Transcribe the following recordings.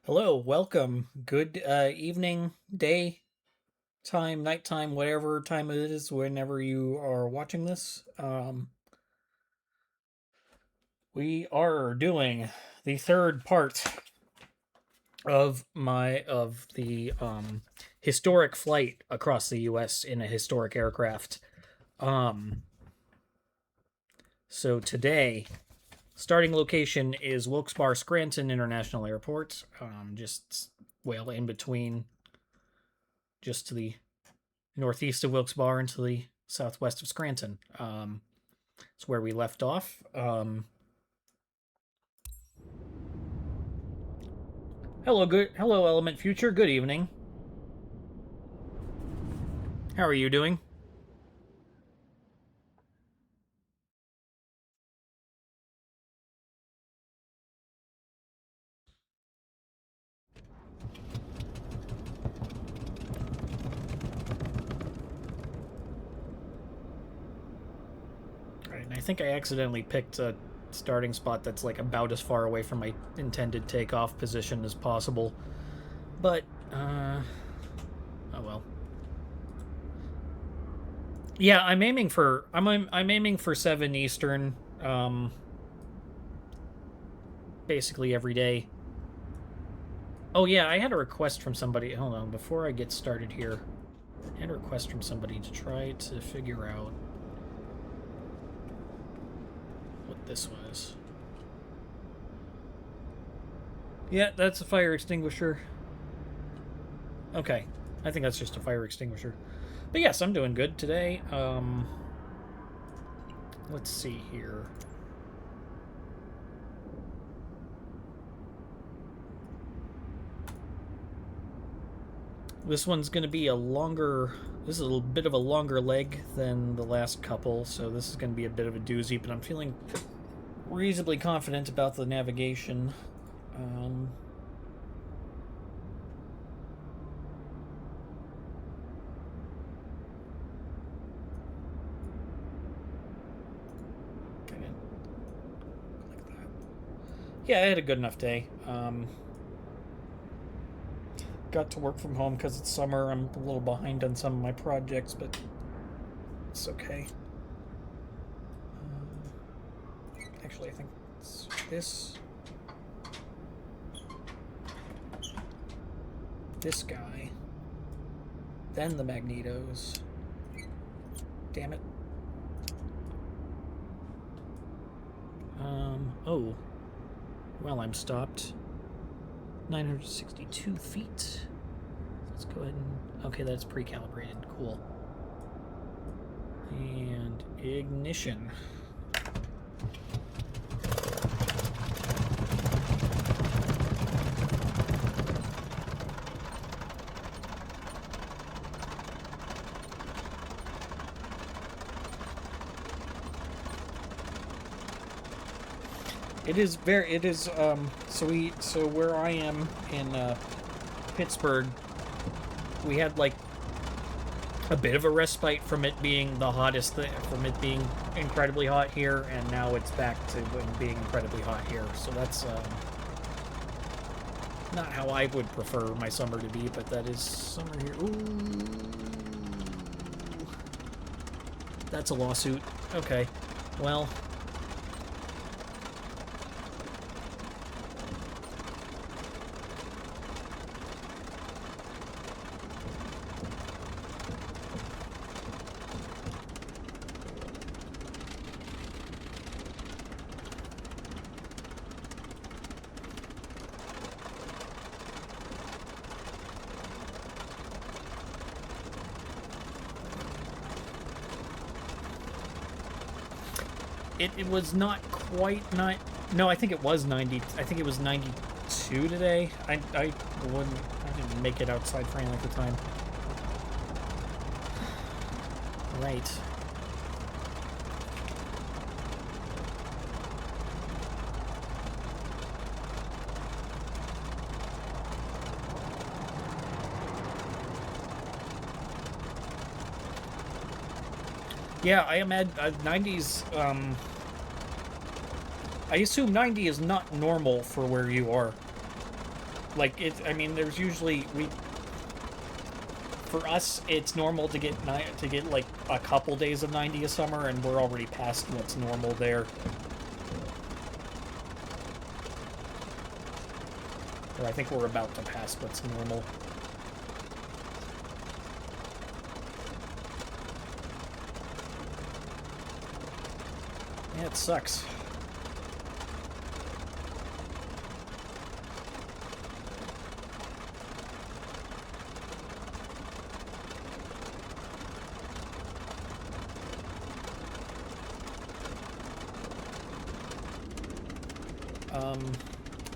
Hello, welcome. Good evening, day, time, nighttime, whatever time it is, whenever you are watching this. We are doing the third part of the historic flight across the U.S. in a historic aircraft. Um, so today, starting location is Wilkes-Barre Scranton International Airport. Just well in between, just to the northeast of Wilkes-Barre and to the southwest of Scranton. It's where we left off. Hello, Element Future. Good evening. How are you doing? All right, and I think I accidentally picked a starting spot that's like about as far away from my intended takeoff position as possible. But oh well. Yeah, I'm aiming for 7 Eastern basically every day. Oh yeah, I had a request from somebody. Hold on, before I get started here. I had a request from somebody to try to figure out what this was. Yeah, that's a fire extinguisher. Okay, I think that's just a fire extinguisher. But yes, I'm doing good today. Let's see here. This one's going to be a longer... This is a little bit of a longer leg than the last couple, so this is going to be a bit of a doozy, but I'm feeling reasonably confident about the navigation. Yeah, I had a good enough day. Got to work from home because it's summer. I'm a little behind on some of my projects, but it's okay. Actually, I think it's this guy, then the magnetos. Damn it. Oh. Well, I'm stopped. 962 feet. Let's go ahead and... Okay, that's pre-calibrated. Cool. And ignition. So where I am in Pittsburgh, we had like a bit of a respite from it being the hottest thing, from it being incredibly hot here, and now it's back to being incredibly hot here. So that's not how I would prefer my summer to be, but that is summer here. Ooh. That's a lawsuit. Okay. Well, it was not quite no, I think it was 90. I think it was 92 today. I didn't make it outside for any length of time. Right. Yeah, I imagine 90s. I assume 90 is not normal for where you are. Like, I mean, there's usually, for us, it's normal to get like a couple days of 90 a summer, and we're already past what's normal there. Or I think we're about to pass what's normal. Yeah, it sucks.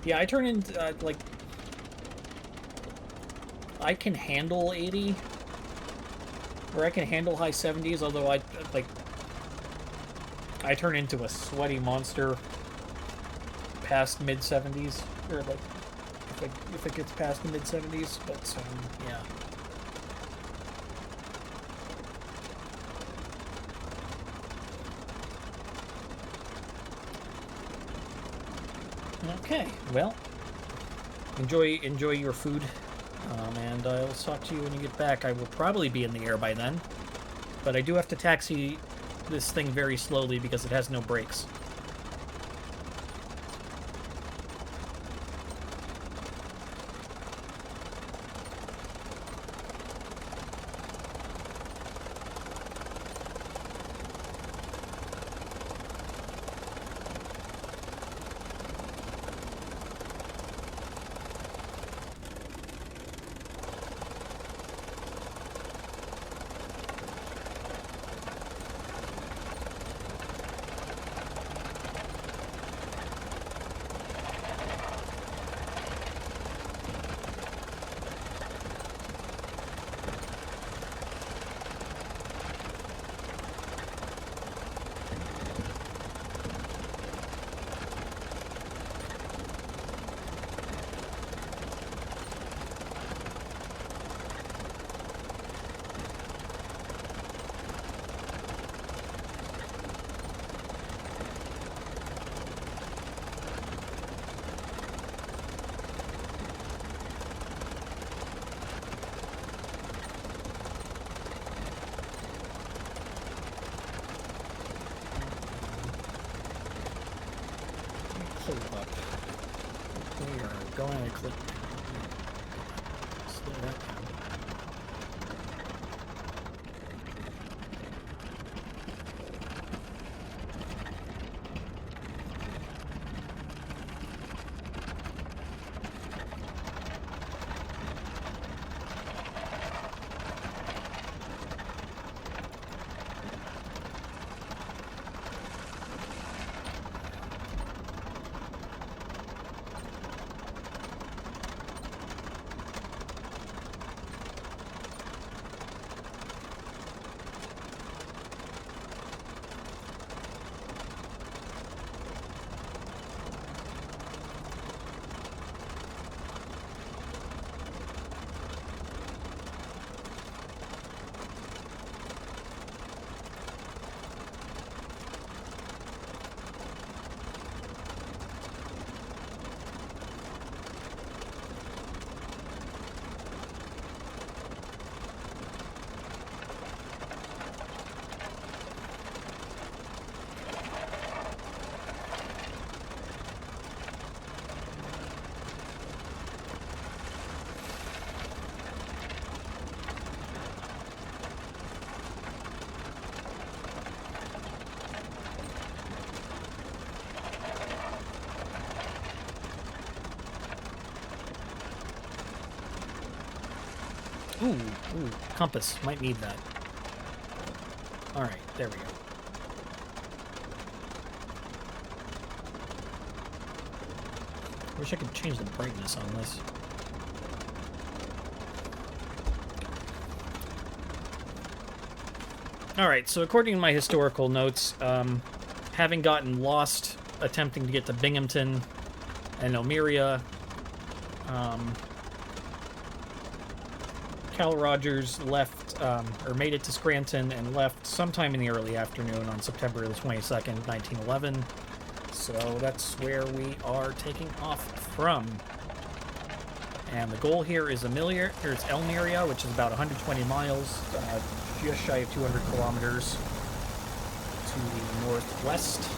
Yeah, I turn into, like, I can handle 80, or I can handle high 70s, although I turn into a sweaty monster past mid-70s, or, like, if it gets past the mid-70s, but, yeah. Okay, well, enjoy your food, and I'll talk to you when you get back. I will probably be in the air by then, but I do have to taxi this thing very slowly because it has no brakes. Hold up. We are going to click. Slow that down. Ooh, compass. Might need that. Alright, there we go. Wish I could change the brightness on this. Alright, so according to my historical notes, having gotten lost attempting to get to Binghamton and Elmira, Rodgers left, or made it to Scranton and left sometime in the early afternoon on September the 22nd, 1911. So that's where we are taking off from. And the goal here is Elmira, which is about 120 miles, just shy of 200 kilometers to the northwest.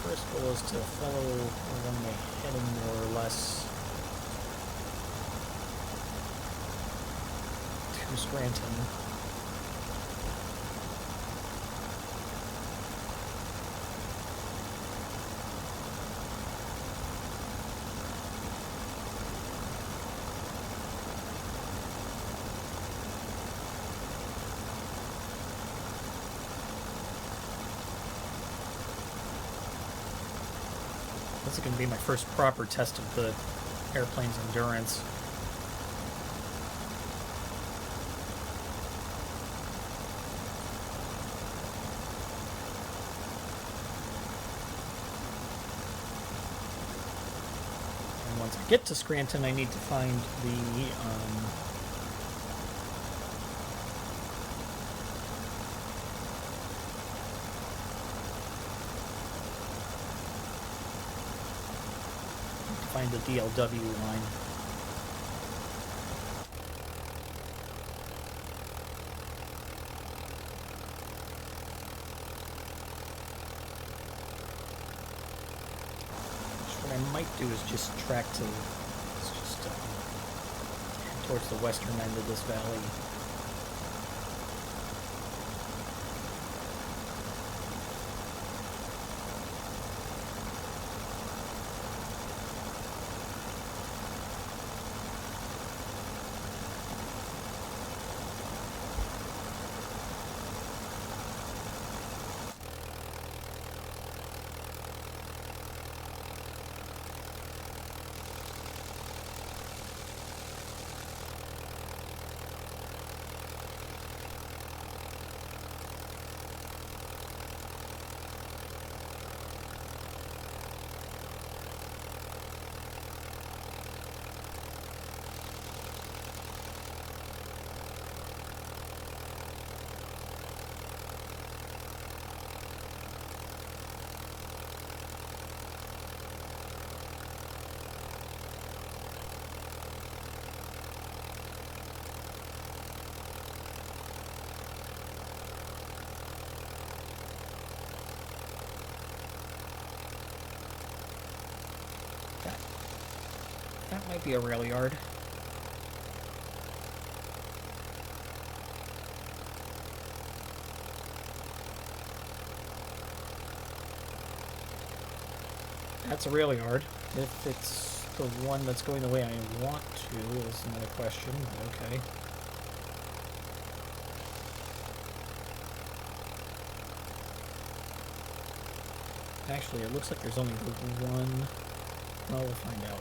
First goal is to follow along my heading more or less to Scranton. This is going to be my first proper test of the airplane's endurance. And once I get to Scranton, I need to find the DLW line. What I might do is just track to, head towards the western end of this valley. That might be a rail yard. That's a rail yard. If it's the one that's going the way I want to is another question, but okay. Actually, it looks like there's only one. Well, we'll find out.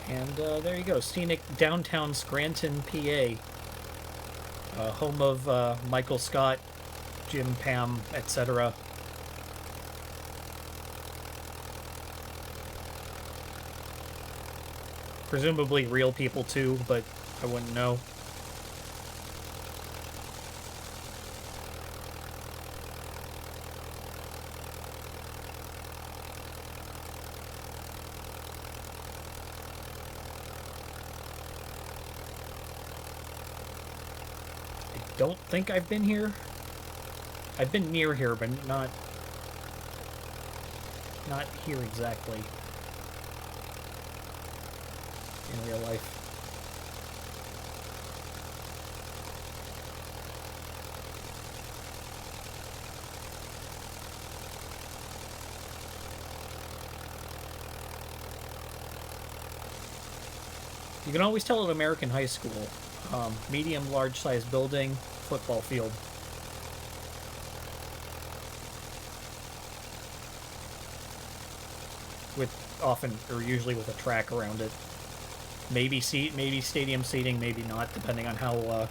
And there you go, scenic downtown Scranton, PA. Home of Michael Scott, Jim, Pam, etc. Presumably real people too, but I wouldn't know. I don't think I've been here. I've been near here, but not here exactly in real life. You can always tell at American high school. Medium, large-sized building, football field. With often, or usually with a track around it. Maybe stadium seating, maybe not, depending on how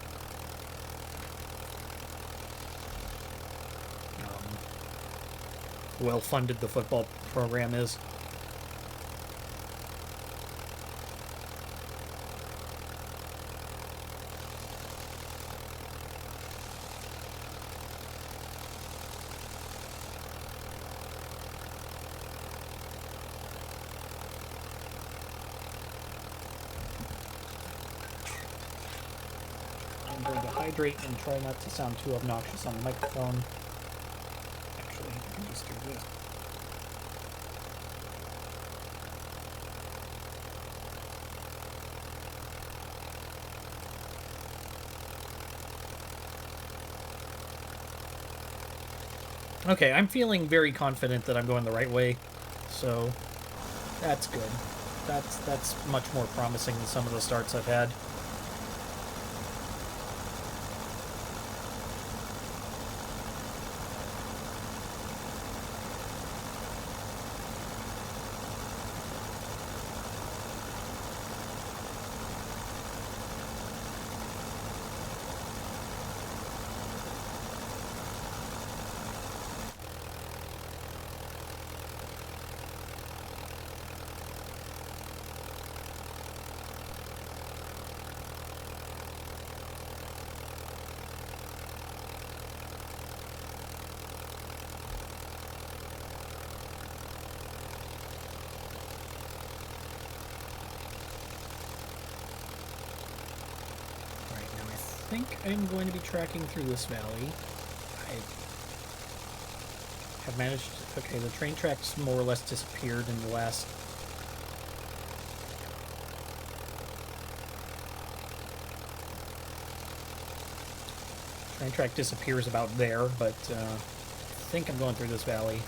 well-funded the football program is. I'm going to hydrate and try not to sound too obnoxious on the microphone. Actually, I can just do this. Okay, I'm feeling very confident that I'm going the right way, so that's good. That's much more promising than some of the starts I've had. I think I'm going to be tracking through this valley. I have managed... Okay, the train tracks more or less disappeared in the last... Train track disappears about there, but I think I'm going through this valley.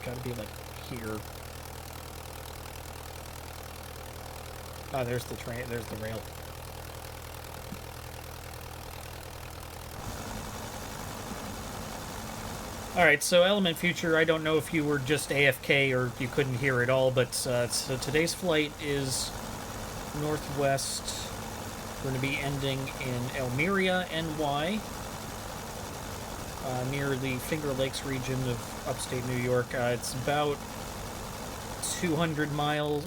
Gotta be like here. Ah, there's the train, there's the rail. Alright, so Element Future, I don't know if you were just AFK or you couldn't hear it all, but so today's flight is northwest. We're going to be ending in Elmira, NY. Near the Finger Lakes region of upstate New York. It's about 200 miles,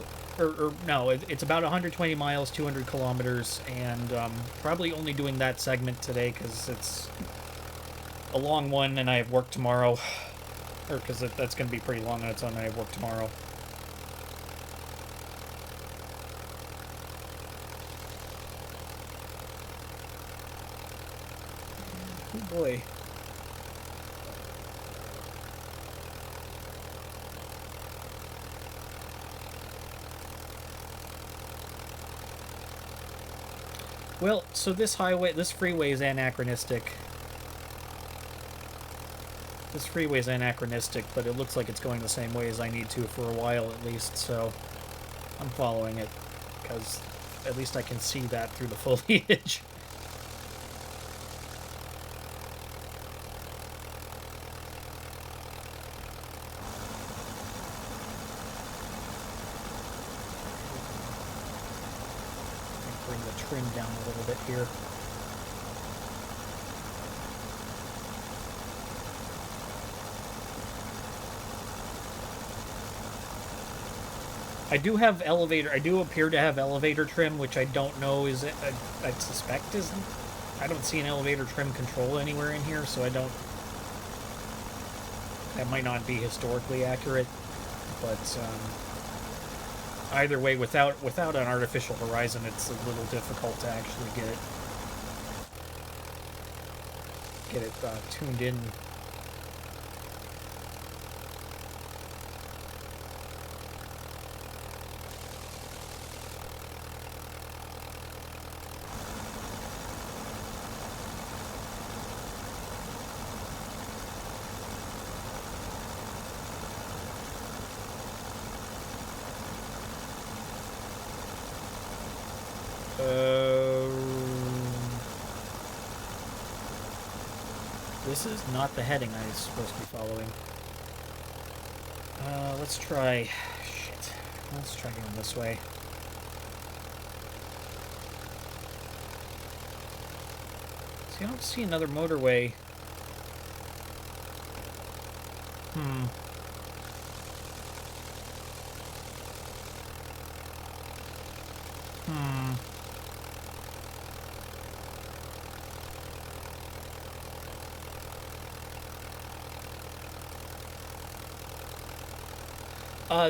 no, it's about 120 miles, 200 kilometers, and probably only doing that segment today because it's a long one and I have work tomorrow. Or because that's going to be pretty long on its own and I have work tomorrow. Oh boy. Well, so this freeway is anachronistic. This freeway is anachronistic, but it looks like it's going the same way as I need to for a while at least, so I'm following it, because at least I can see that through the foliage. Bring the trim down a little bit here. I do have elevator. I do appear to have elevator trim, which I don't know is. I suspect isn't. I don't see an elevator trim control anywhere in here, so I don't. That might not be historically accurate, but either way, without an artificial horizon, it's a little difficult to actually get it tuned in. This is not the heading I was supposed to be following. Let's try... Shit. Let's try going this way. See, I don't see another motorway. Hmm.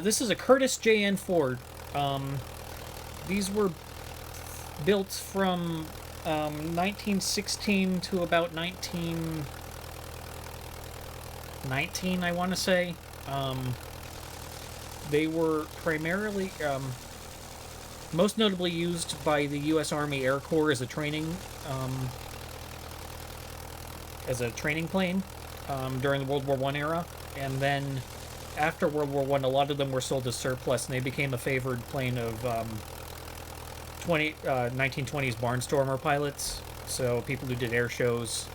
This is a Curtiss JN4. These were built from 1916 to about 1919, I want to say. They were primarily, most notably used by the U.S. Army Air Corps as a training plane during the World War I era, and then after World War I, a lot of them were sold as surplus, and they became a favored plane of 1920s barnstormer pilots, so people who did air shows.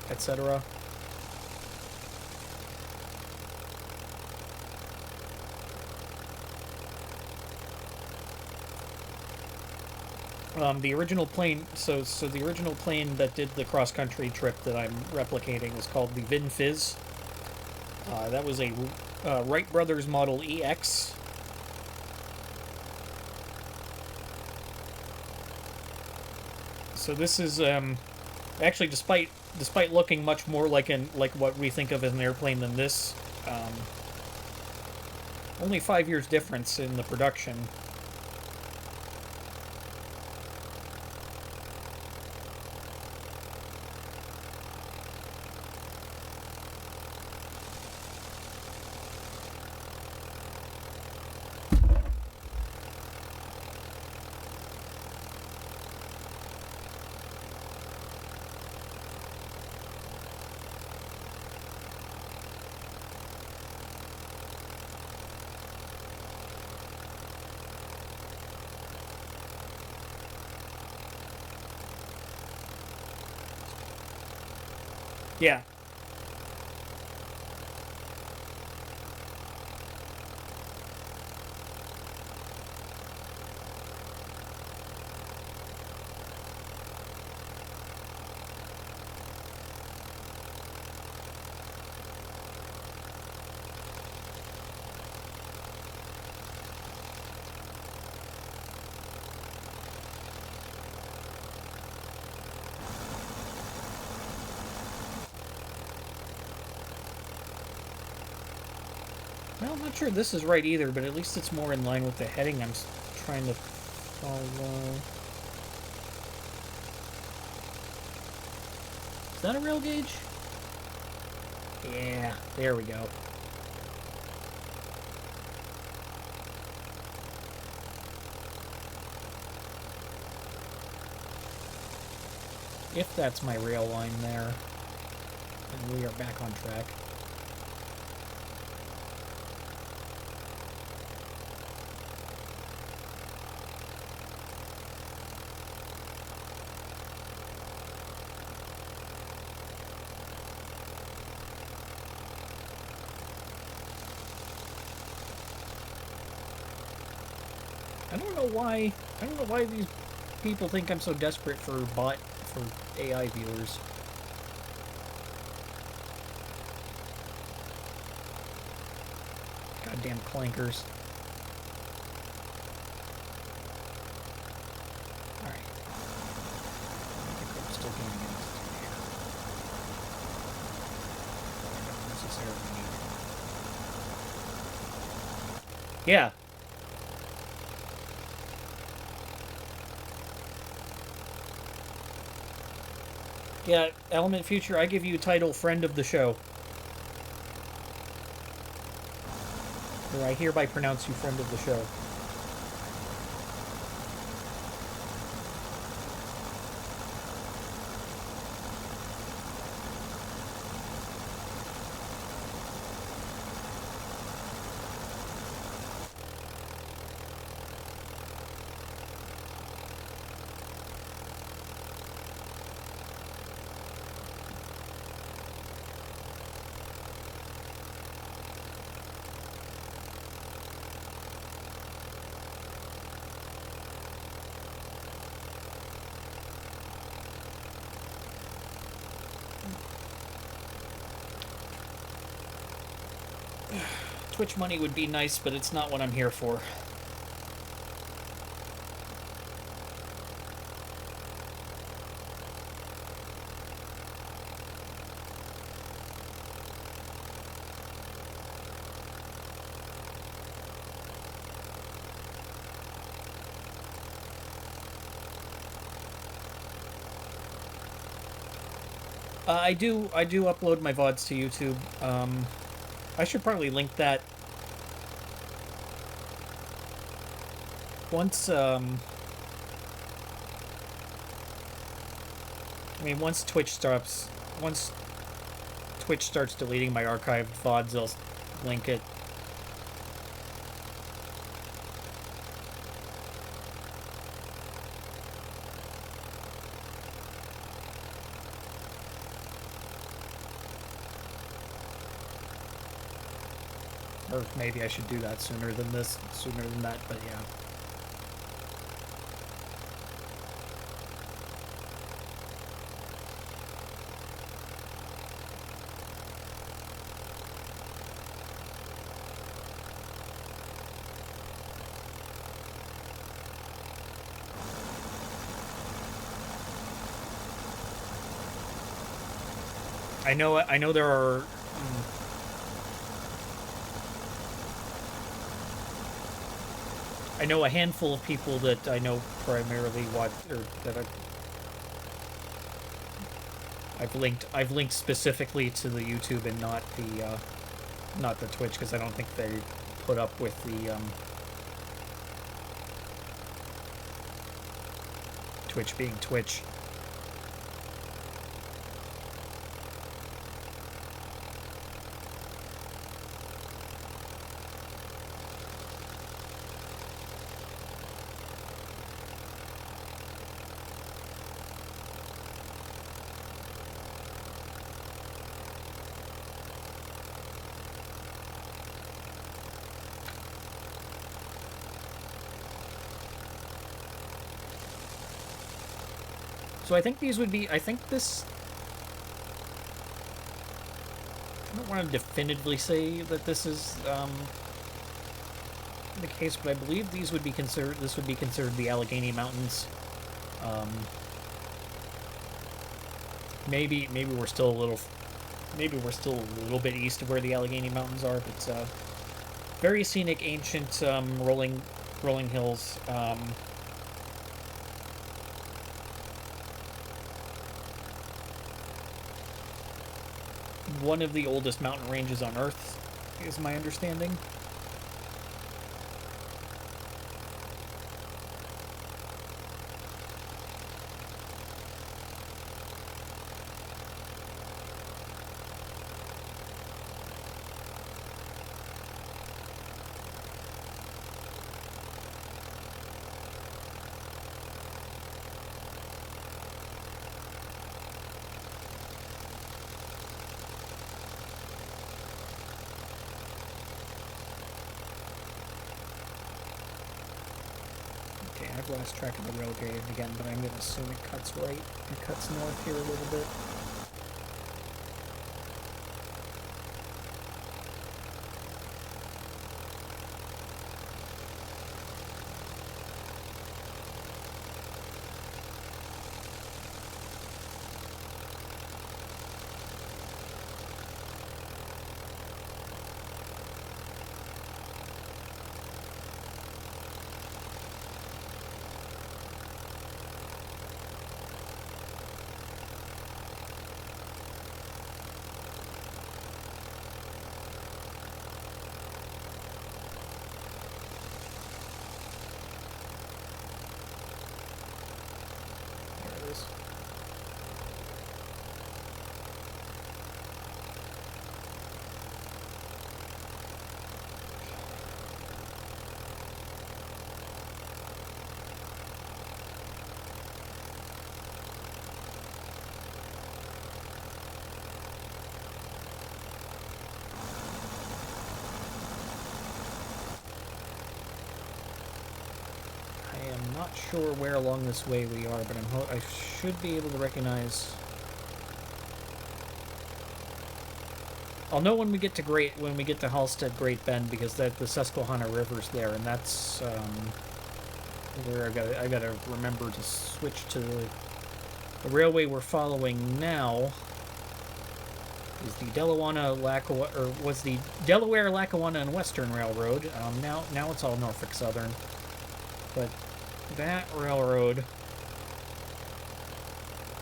Etc. The original plane, so the original plane that did the cross-country trip that I'm replicating was called the Vin Fiz. That was a Wright Brothers Model EX. So this is actually, despite looking much more like what we think of as an airplane than this, only 5 years difference in the production. Yeah. Well, I'm not sure this is right either, but at least it's more in line with the heading I'm trying to follow. Is that a rail gauge? Yeah, there we go. If that's my rail line there, then we are back on track. I don't know why these people think I'm so desperate for AI viewers. Goddamn clankers. Alright. I think I'm still getting into here. I don't necessarily need. Yeah. Yeah, Element Future, I give you title Friend of the Show. Or I hereby pronounce you Friend of the Show. Twitch money would be nice, but it's not what I'm here for. I do upload my VODs to YouTube. I should probably link that once, I mean, once Twitch starts deleting my archived VODs, I'll link it. Or maybe I should do that sooner than that, but yeah. I know there are I know a handful of people that I know primarily watch, or that I've linked specifically to the YouTube and not the Twitch, because I don't think they put up with the Twitch being Twitch. So I think these would be, I don't want to definitively say that this is the case, but I believe this would be considered the Allegheny Mountains. Maybe we're still a little bit east of where the Allegheny Mountains are, but it's very scenic, ancient, rolling hills. One of the oldest mountain ranges on Earth, is my understanding. I've lost track of the rail gauge again, but I'm going to assume it cuts right. It cuts north here a little bit. I'm not sure where along this way we are, but I should be able to recognize. I'll know when we get to Halstead Great Bend, because the Susquehanna River's there, and that's where I gotta remember to switch to the railway we're following now. Is the was the Delaware, Lackawanna, and Western Railroad. Now it's all Norfolk Southern, but that railroad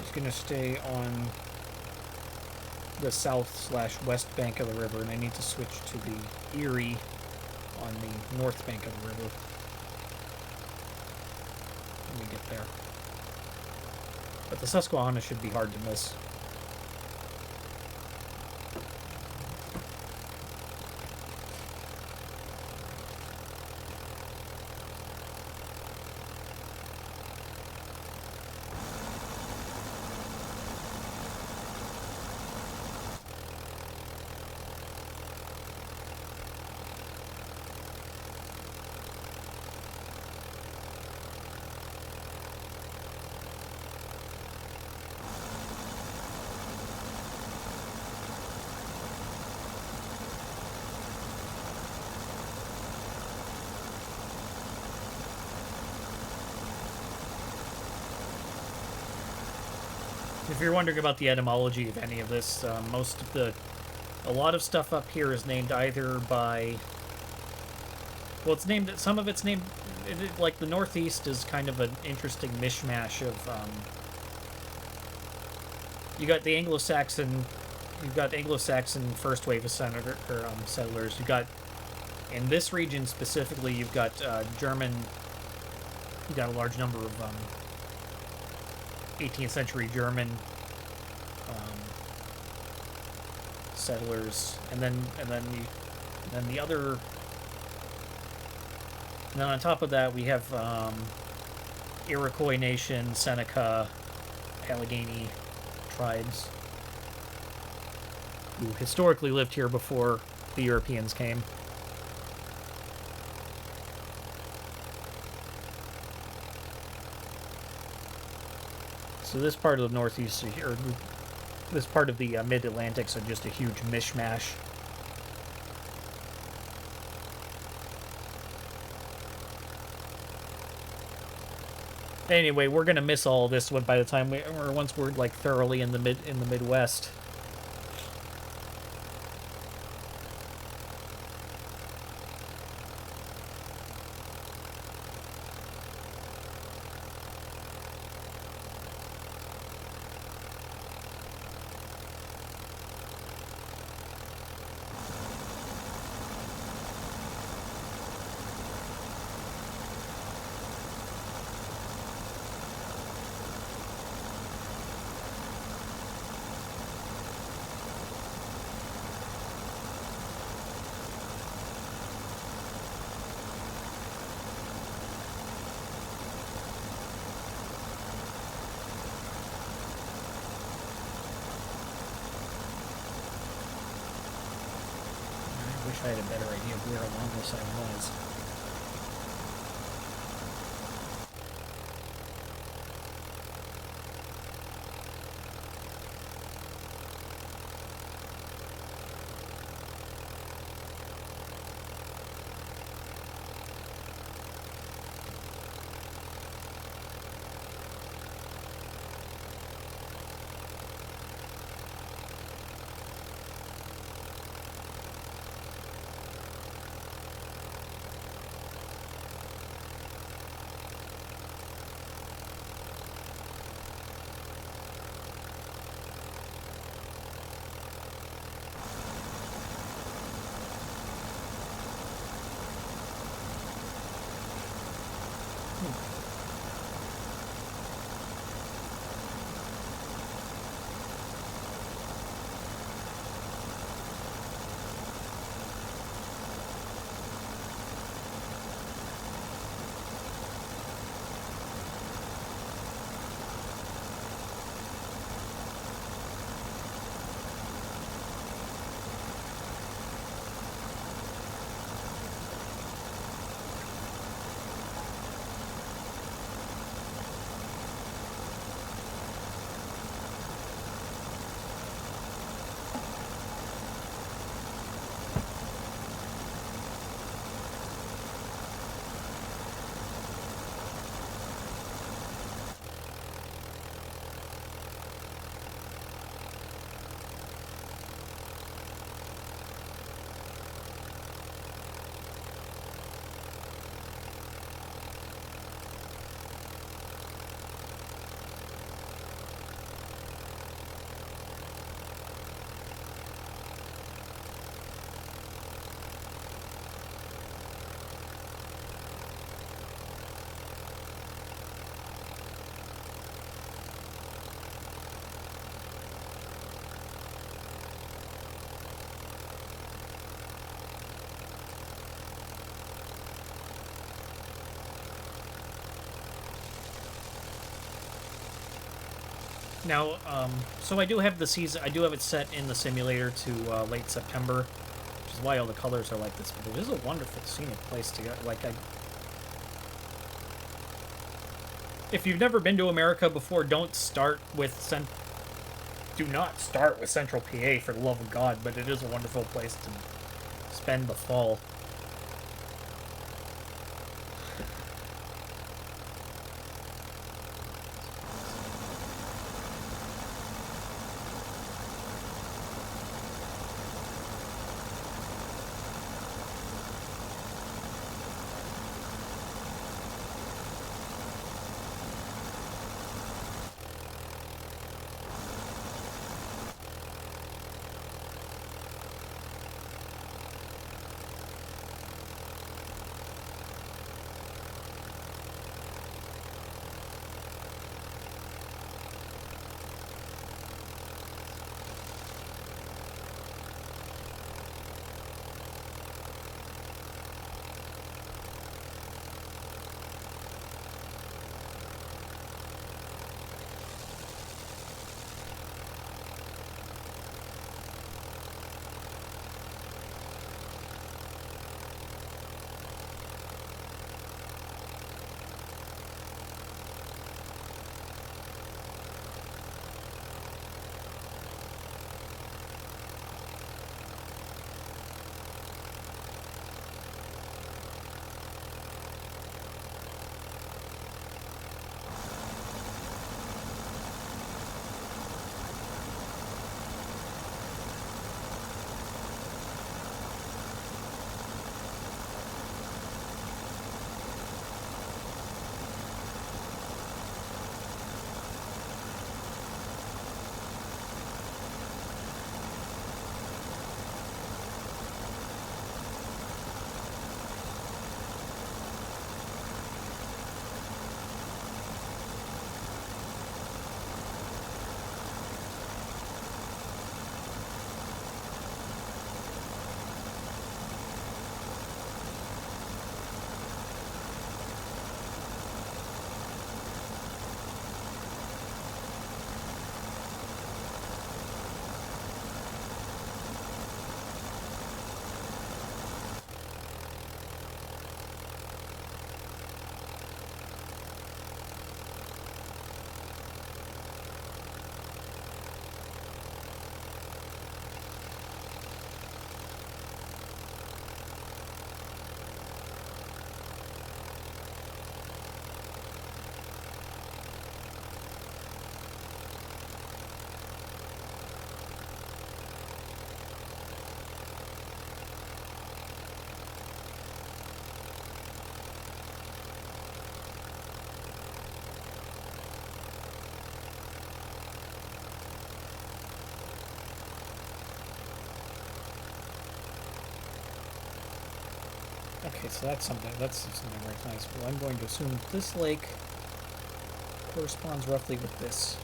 is going to stay on the south/west bank of the river, and I need to switch to the Erie on the north bank of the river when we get there. But the Susquehanna should be hard to miss. If you're wondering about the etymology of any of this, a lot of stuff up here is named either by, well, it's named, some of it's named, like the Northeast is kind of an interesting mishmash of, you got the Anglo-Saxon first wave of settlers. You got, in this region specifically, you've got German, you've got a large number of 18th century German settlers, and then on top of that we have Iroquois Nation, Seneca, Allegheny tribes who historically lived here before the Europeans came. So this part of the Northeast, or this part of the Mid-Atlantics, are just a huge mishmash. Anyway, we're gonna miss all this one by the time once we're like thoroughly in the Midwest. I had a better idea of where along this I was. Now, so I do have the season. I do have it set in the simulator to late September, which is why all the colors are like this. But it is a wonderful scenic place to go. Like if you've never been to America before, don't start with do not start with Central PA for the love of God. But it is a wonderful place to spend the fall. Okay, so that's something very nice. Well, I'm going to assume this lake corresponds roughly with this.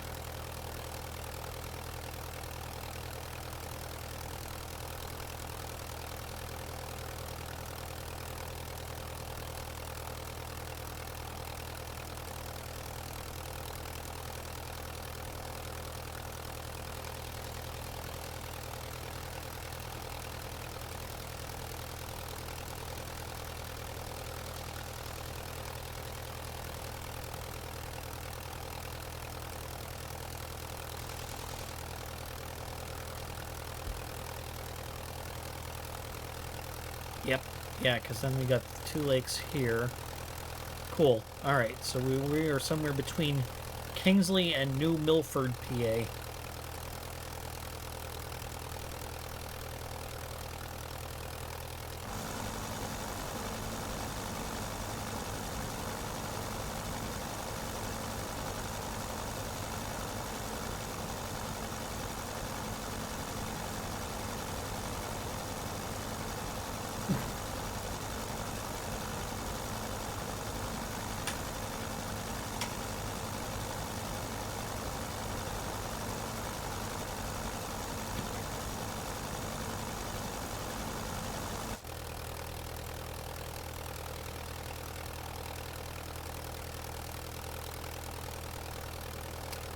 Yep. Yeah, because then we got the two lakes here. Cool. Alright, so we are somewhere between Kingsley and New Milford, PA.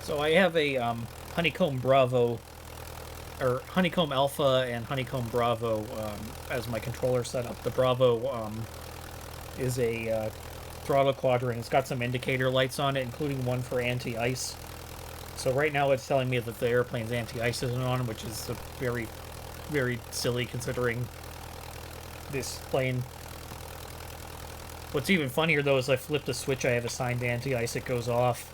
So I have a Honeycomb Bravo, or Honeycomb Alpha and Honeycomb Bravo as my controller setup. The Bravo is a throttle quadrant. It's got some indicator lights on it, including one for anti-ice. So right now it's telling me that the airplane's anti-ice isn't on, which is a very, very silly considering this plane. What's even funnier though is I flip the switch I have assigned to anti-ice, it goes off.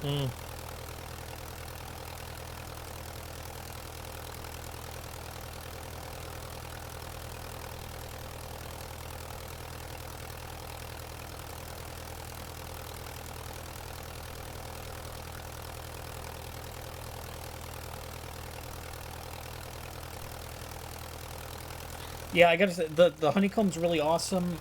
Hmm. Yeah, I gotta say, the Honeycomb's really awesome.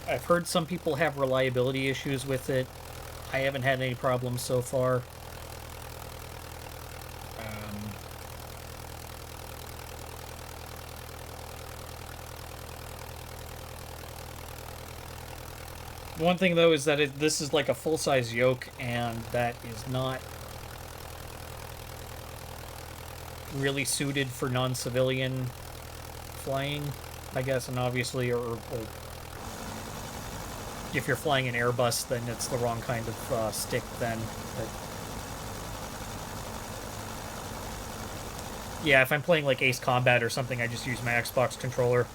I've heard some people have reliability issues with it. I haven't had any problems so far. One thing though is that this is like a full-size yoke, and that is not really suited for non-civilian flying, I guess, and obviously, or if you're flying an Airbus, then it's the wrong kind of stick then. But yeah, if I'm playing like Ace Combat or something, I just use my Xbox controller.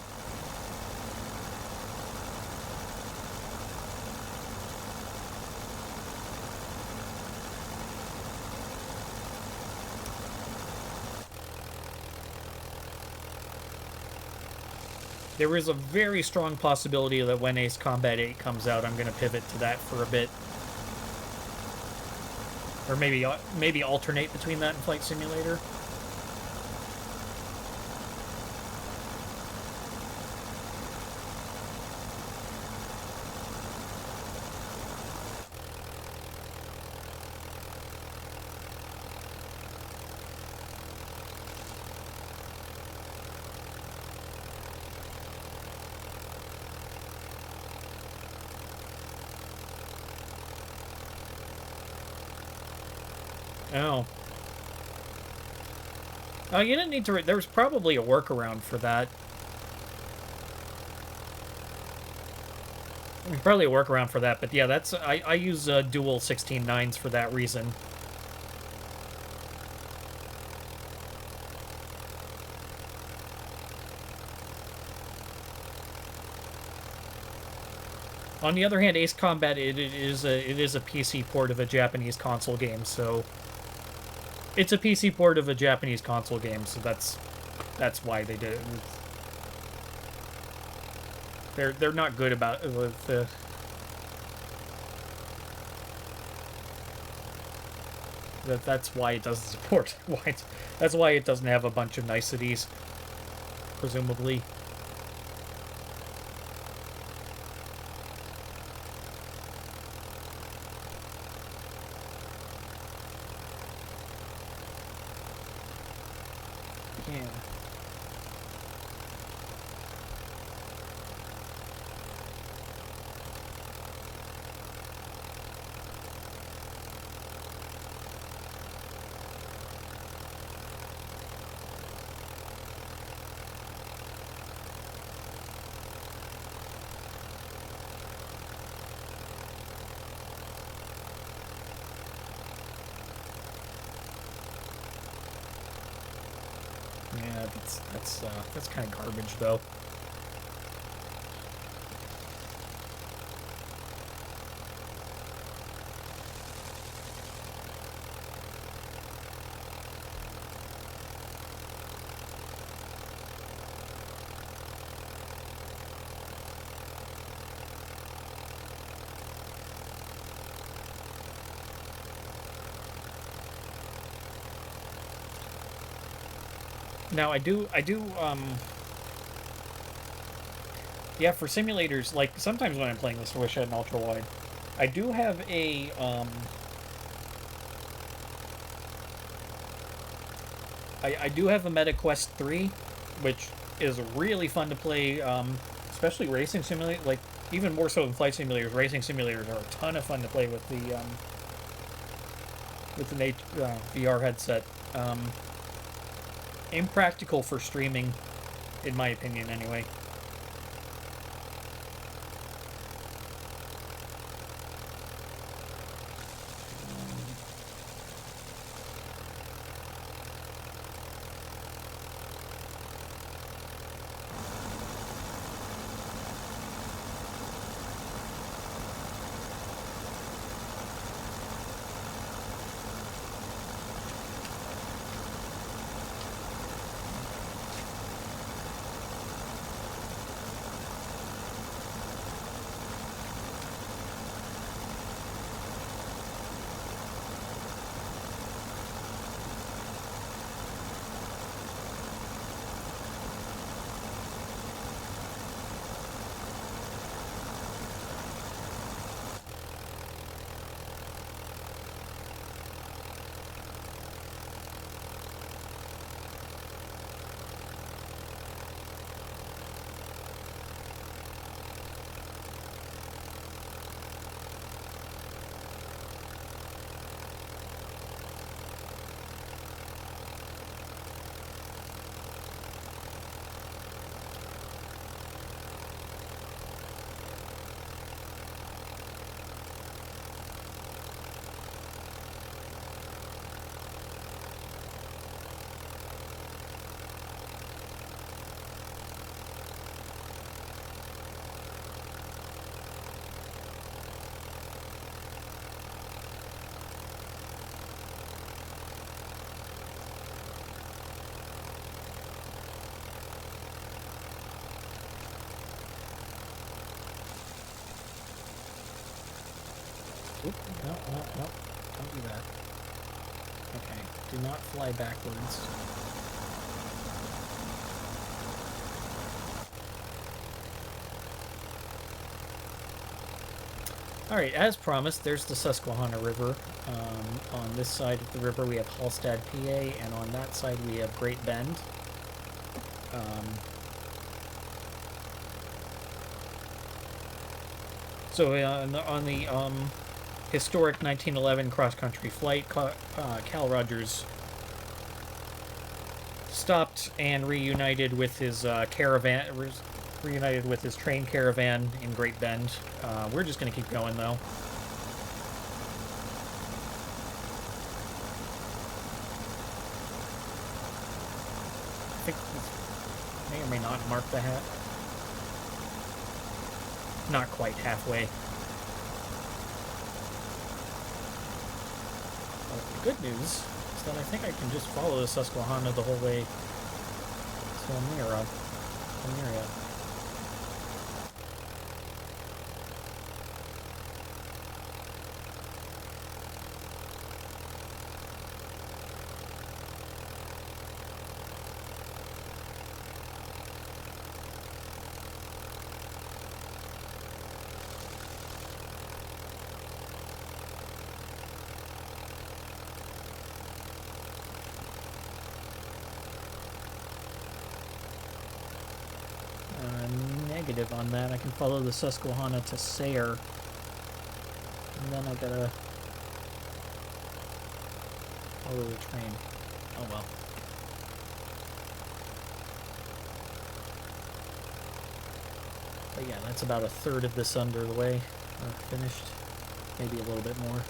There is a very strong possibility that when Ace Combat 8 comes out, I'm going to pivot to that for a bit. Or maybe alternate between that and Flight Simulator. Oh. Oh, you didn't need to... There was probably a workaround for that. Probably a workaround for that, but yeah, that's... I use dual 16.9s for that reason. On the other hand, Ace Combat, it is a PC port of a Japanese console game, so... It's a PC port of a Japanese console game, so that's why they did it. They're not good about it with the... That's why it doesn't support. That's why it doesn't have a bunch of niceties, presumably. Yeah. Yeah, that's kind of garbage, though. Now, yeah, for simulators, like, sometimes when I'm playing this Wish at an ultra-wide, I do have a, I do have a MetaQuest 3, which is really fun to play, especially racing simulator, like, even more so than flight simulators, racing simulators are a ton of fun to play with the VR headset. Impractical for streaming, in my opinion, anyway. Oop, no, don't do that. Okay, do not fly backwards. Alright, as promised, there's the Susquehanna River. On this side of the river we have Hallstatt, PA, and on that side we have Great Bend. So on the historic 1911 cross-country flight, Cal Rodgers stopped and reunited with his reunited with his train caravan in Great Bend. We're just going to keep going, though. I think this may or may not mark the hat. Not quite halfway. Well, the good news is that I think I can just follow the Susquehanna the whole way to Elmira. Negative on that. I can follow the Susquehanna to Sayre. And then I gotta follow the train. Oh well. But yeah, that's about a third of this under the way. Or finished. Maybe a little bit more.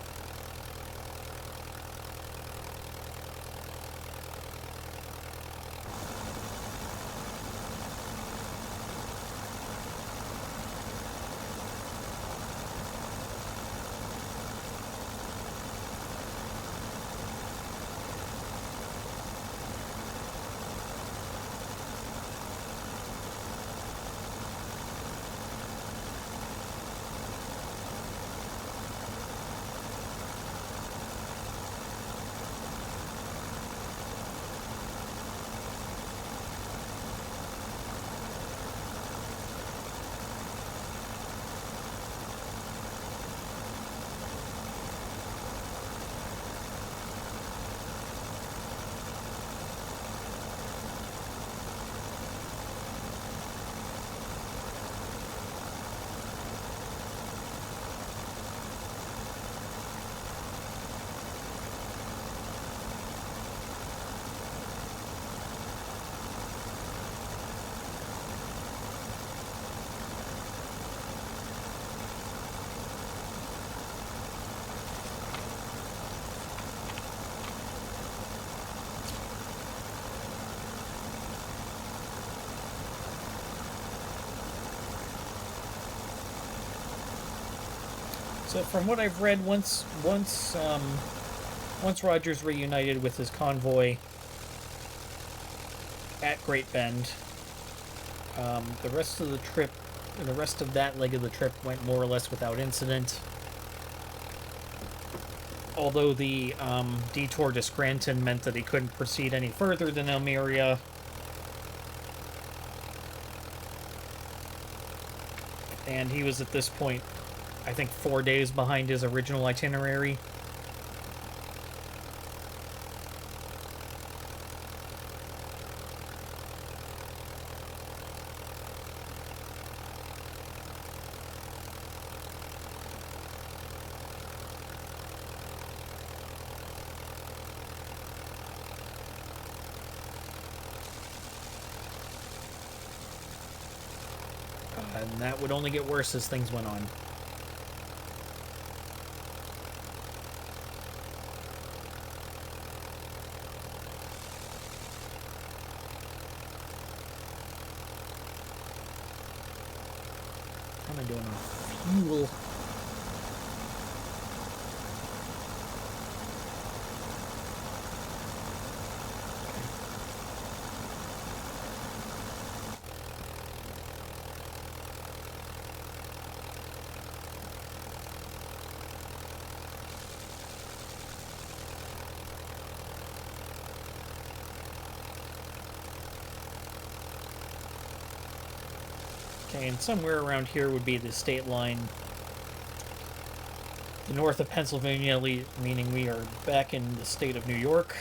So from what I've read, once Rodgers reunited with his convoy at Great Bend, the rest of the trip, the rest of that leg of the trip went more or less without incident. Although the detour to Scranton meant that he couldn't proceed any further than Elmira. And he was at this point, I think, 4 days behind his original itinerary. And that would only get worse as things went on. How am I doing on fuel? Okay, and somewhere around here would be the state line. The north of Pennsylvania, meaning we are back in the state of New York.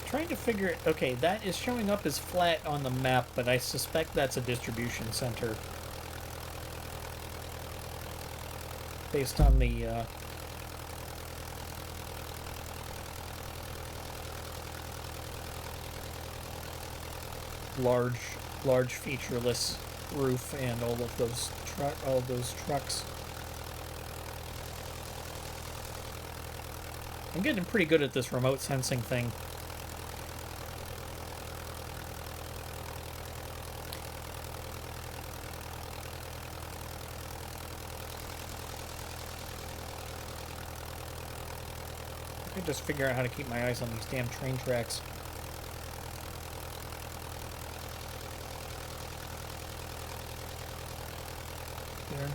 Trying to figure it. Okay, that is showing up as flat on the map, but I suspect that's a distribution center. Based on the large featureless roof and all of those trucks. I'm getting pretty good at this remote sensing thing. I could just figure out how to keep my eyes on these damn train tracks. There.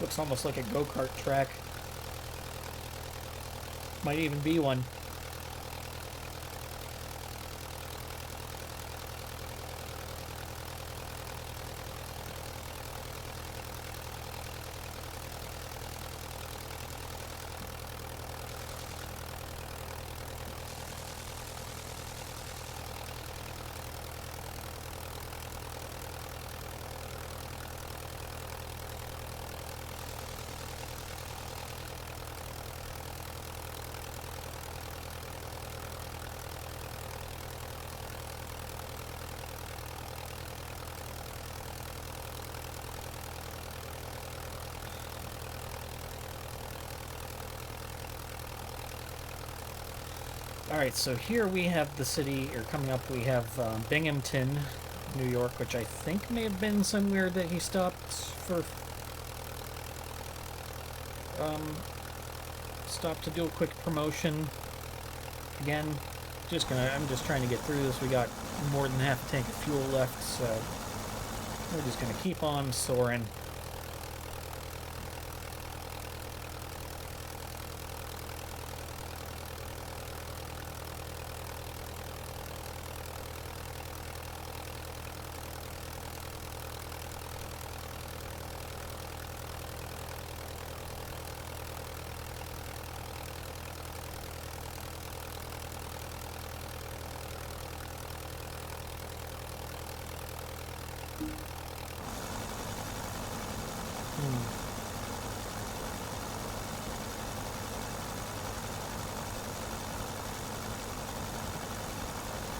Looks almost like a go-kart track. Might even be one. Alright, so here we have the city, or coming up we have Binghamton, New York, which I think may have been somewhere that he stopped for... stopped to do a quick promotion. Again, I'm just trying to get through this. We got more than half a tank of fuel left, so we're just gonna keep on soaring.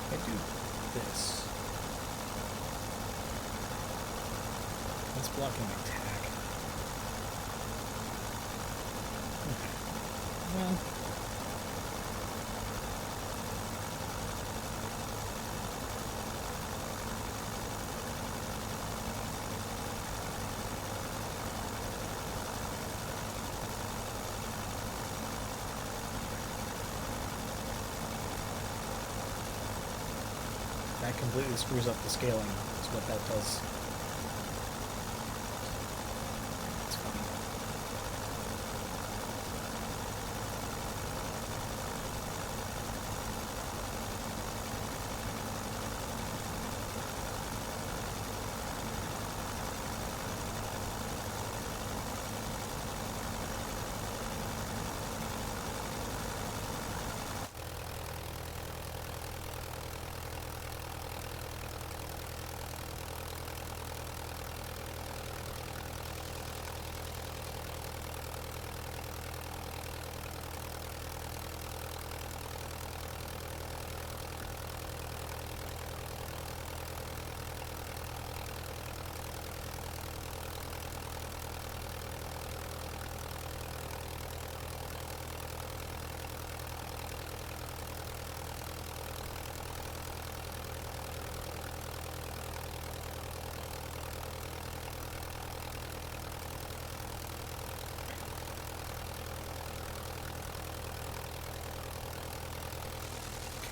I do this. That's blocking my tack. Okay. Well. That completely screws up the scaling, is what that does. It's funny.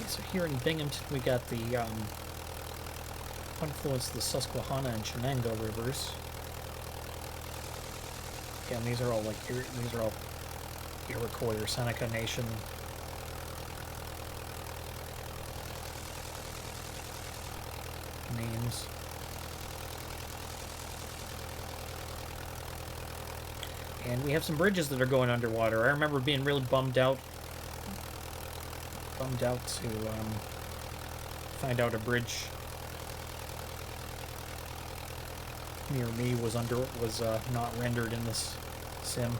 So here in Binghamton, we got the confluence of the Susquehanna and Shenango rivers. Again, these are all like these are all Iroquois or Seneca Nation names. And we have some bridges that are going underwater. I remember being really bummed out to find out a bridge near me was not rendered in this sim.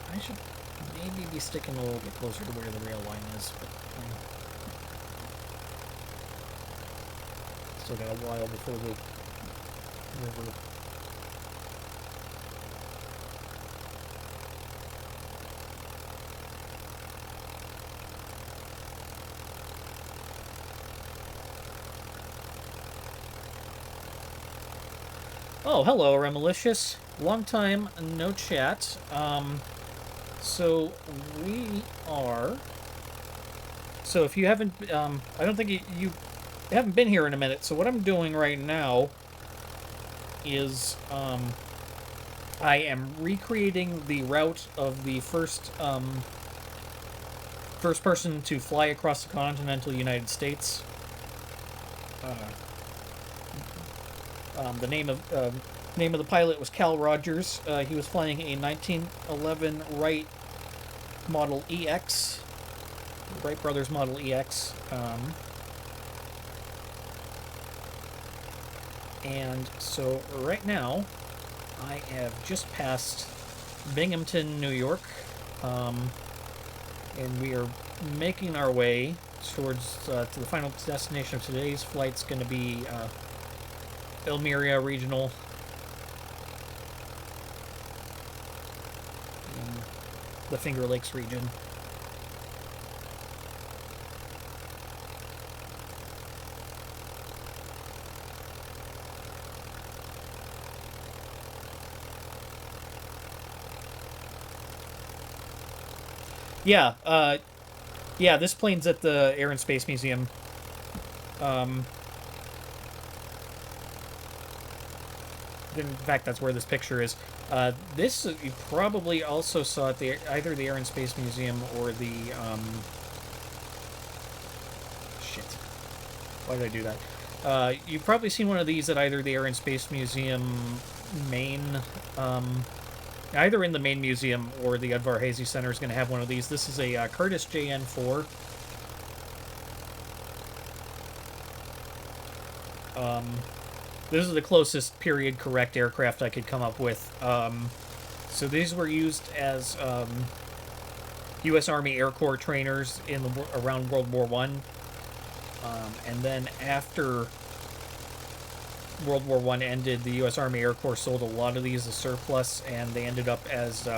I should maybe be sticking a little bit closer to where the rail line is, but still got a while before the river. Oh, hello, Remalicious. Long time no chat. So we are. So if you haven't, I don't think you haven't been here in a minute. So what I'm doing right now is, I am recreating the route of the first person to fly across the continental United States. The name of the pilot was Rodgers. He was flying a 1911 Wright Model EX, Wright Brothers Model EX. And so right now, I have just passed Binghamton, New York, and we are making our way towards to the final destination of today's flight's going to be Elmira Regional in the Finger Lakes region. Yeah, yeah, this plane's at the Air and Space Museum. In fact, that's where this picture is. This you probably also saw at either the Air and Space Museum or the shit. Why did I do that? You've probably seen one of these at either the Air and Space Museum main, either in the main museum or the Udvar Hazy Center is going to have one of these. This is a Curtiss JN4. This is the closest period correct aircraft I could come up with. So these were used as U.S. Army Air Corps trainers around World War I. And then after World War I ended, the U.S. Army Air Corps sold a lot of these as surplus, and they ended up as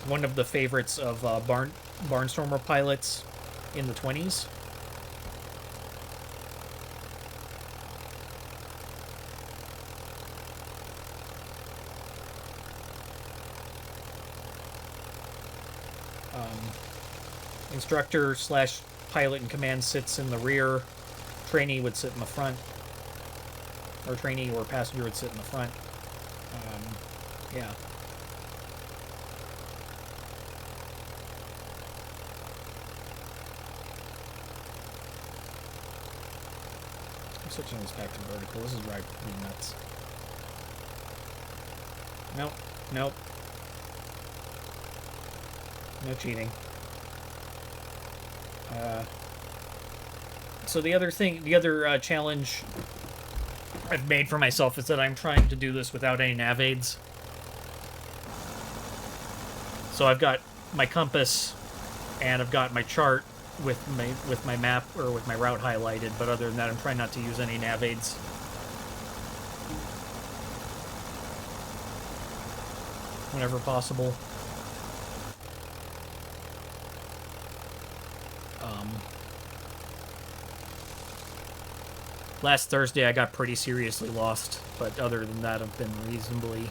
one of the favorites of Barnstormer pilots in the 20s. Instructor / pilot in command sits in the rear. Trainee would sit in the front. Or trainee or passenger would sit in the front. Yeah. I'm switching this back to vertical. This is driving me nuts. Nope. Nope. No cheating. So the other challenge I've made for myself is that I'm trying to do this without any nav aids. So I've got my compass and I've got my chart with my map or with my route highlighted, but other than that I'm trying not to use any nav aids. Whenever possible. Last Thursday I got pretty seriously lost, but other than that I've been reasonably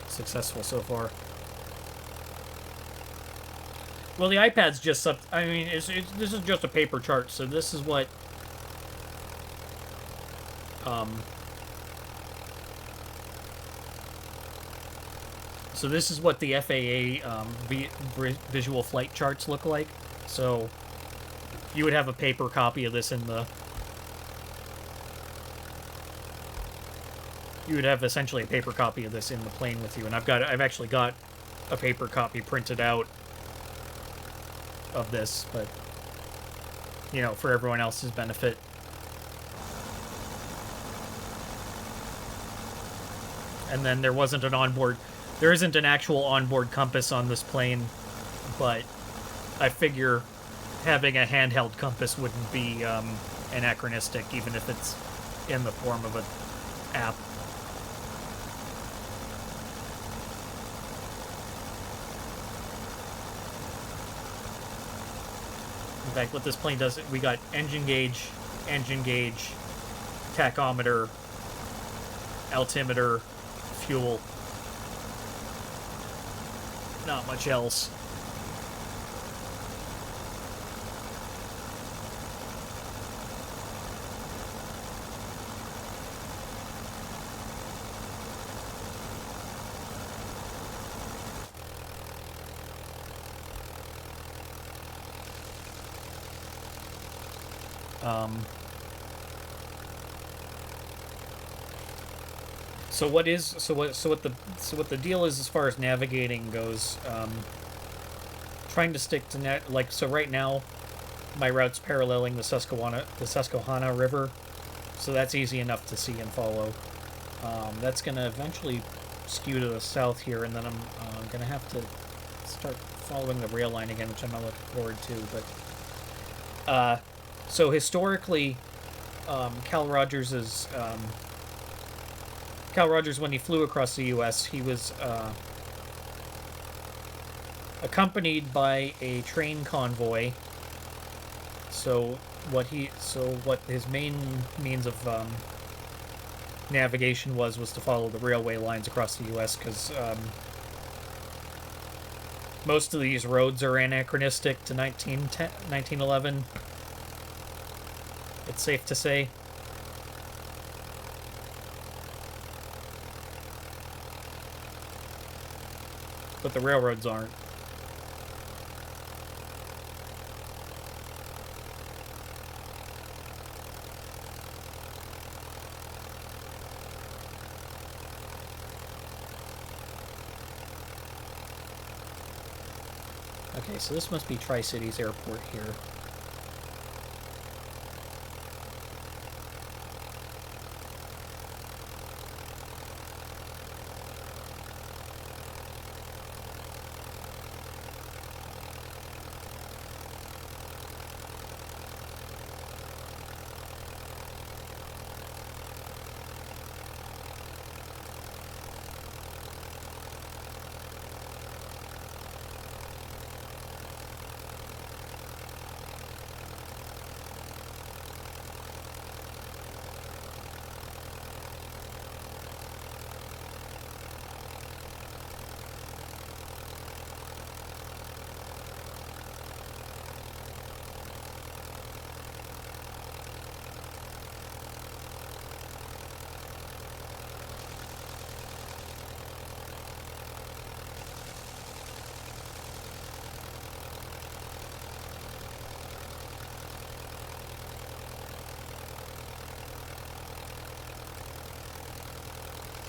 successful so far. Well, the iPad's just up. I mean, this is just a paper chart, so this is what so this is what the FAA visual flight charts look like. So you would have a paper copy of this in the... You would have essentially a paper copy of this in the plane with you. And I've actually got a paper copy printed out of this, but, you know, for everyone else's benefit. And then there wasn't an onboard... There isn't an actual onboard compass on this plane, but I figure having a handheld compass wouldn't be anachronistic, even if it's in the form of an app. In fact, what this plane does, we got engine gauge, tachometer, altimeter, fuel. Not much else. So what the deal is as far as navigating goes, trying to stick to so right now my route's paralleling the Susquehanna River, so that's easy enough to see and follow. That's gonna eventually skew to the south here, and then I'm gonna have to start following the rail line again, which I'm not looking forward to. But so historically, Cal Rodgers, when he flew across the U.S., he was accompanied by a train convoy. So what his main means of navigation was to follow the railway lines across the U.S. because most of these roads are anachronistic to 1911. It's safe to say. But the railroads aren't. Okay, so this must be Tri-Cities Airport here.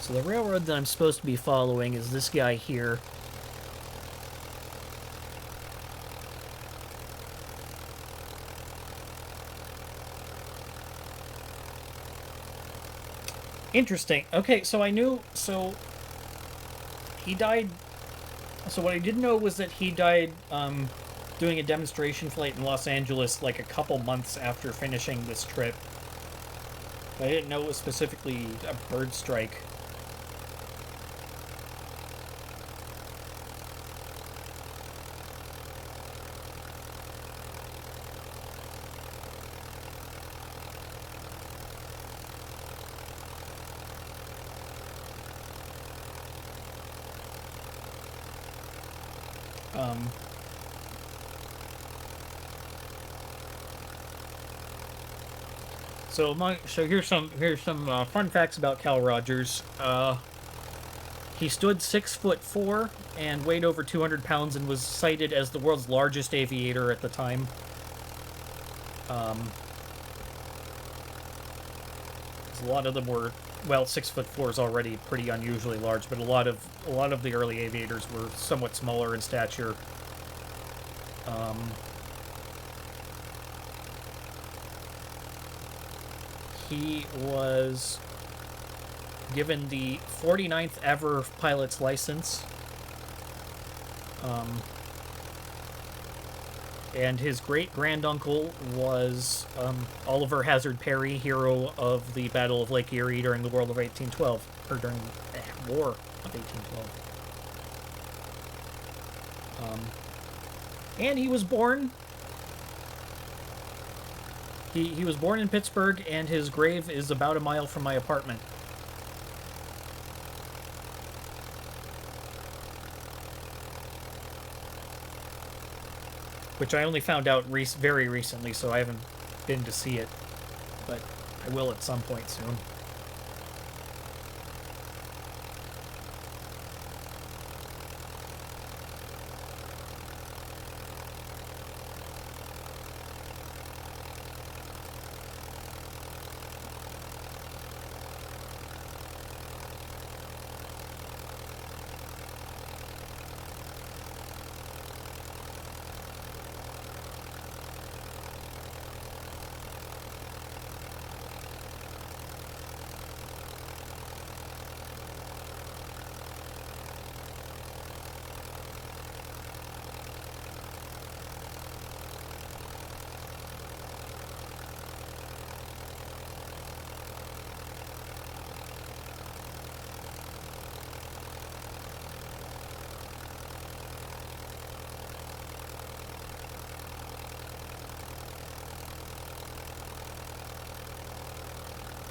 So the railroad that I'm supposed to be following is this guy here. Interesting. Okay, so I knew... So he died... So what I didn't know was that he died doing a demonstration flight in Los Angeles like a couple months after finishing this trip. I didn't know it was specifically a bird strike. So here's some fun facts about Cal Rodgers. He stood 6'4" and weighed over 200 pounds and was cited as the world's largest aviator at the time. A lot of them were, well, 6'4" is already pretty unusually large, but a lot of the early aviators were somewhat smaller in stature. He was given the 49th ever pilot's license. And his great-granduncle was Oliver Hazard Perry, hero of the Battle of Lake Erie during the War of 1812, or during the War of 1812. And he was born He was born in Pittsburgh, and his grave is about a mile from my apartment. Which I only found out very recently, so I haven't been to see it. But I will at some point soon.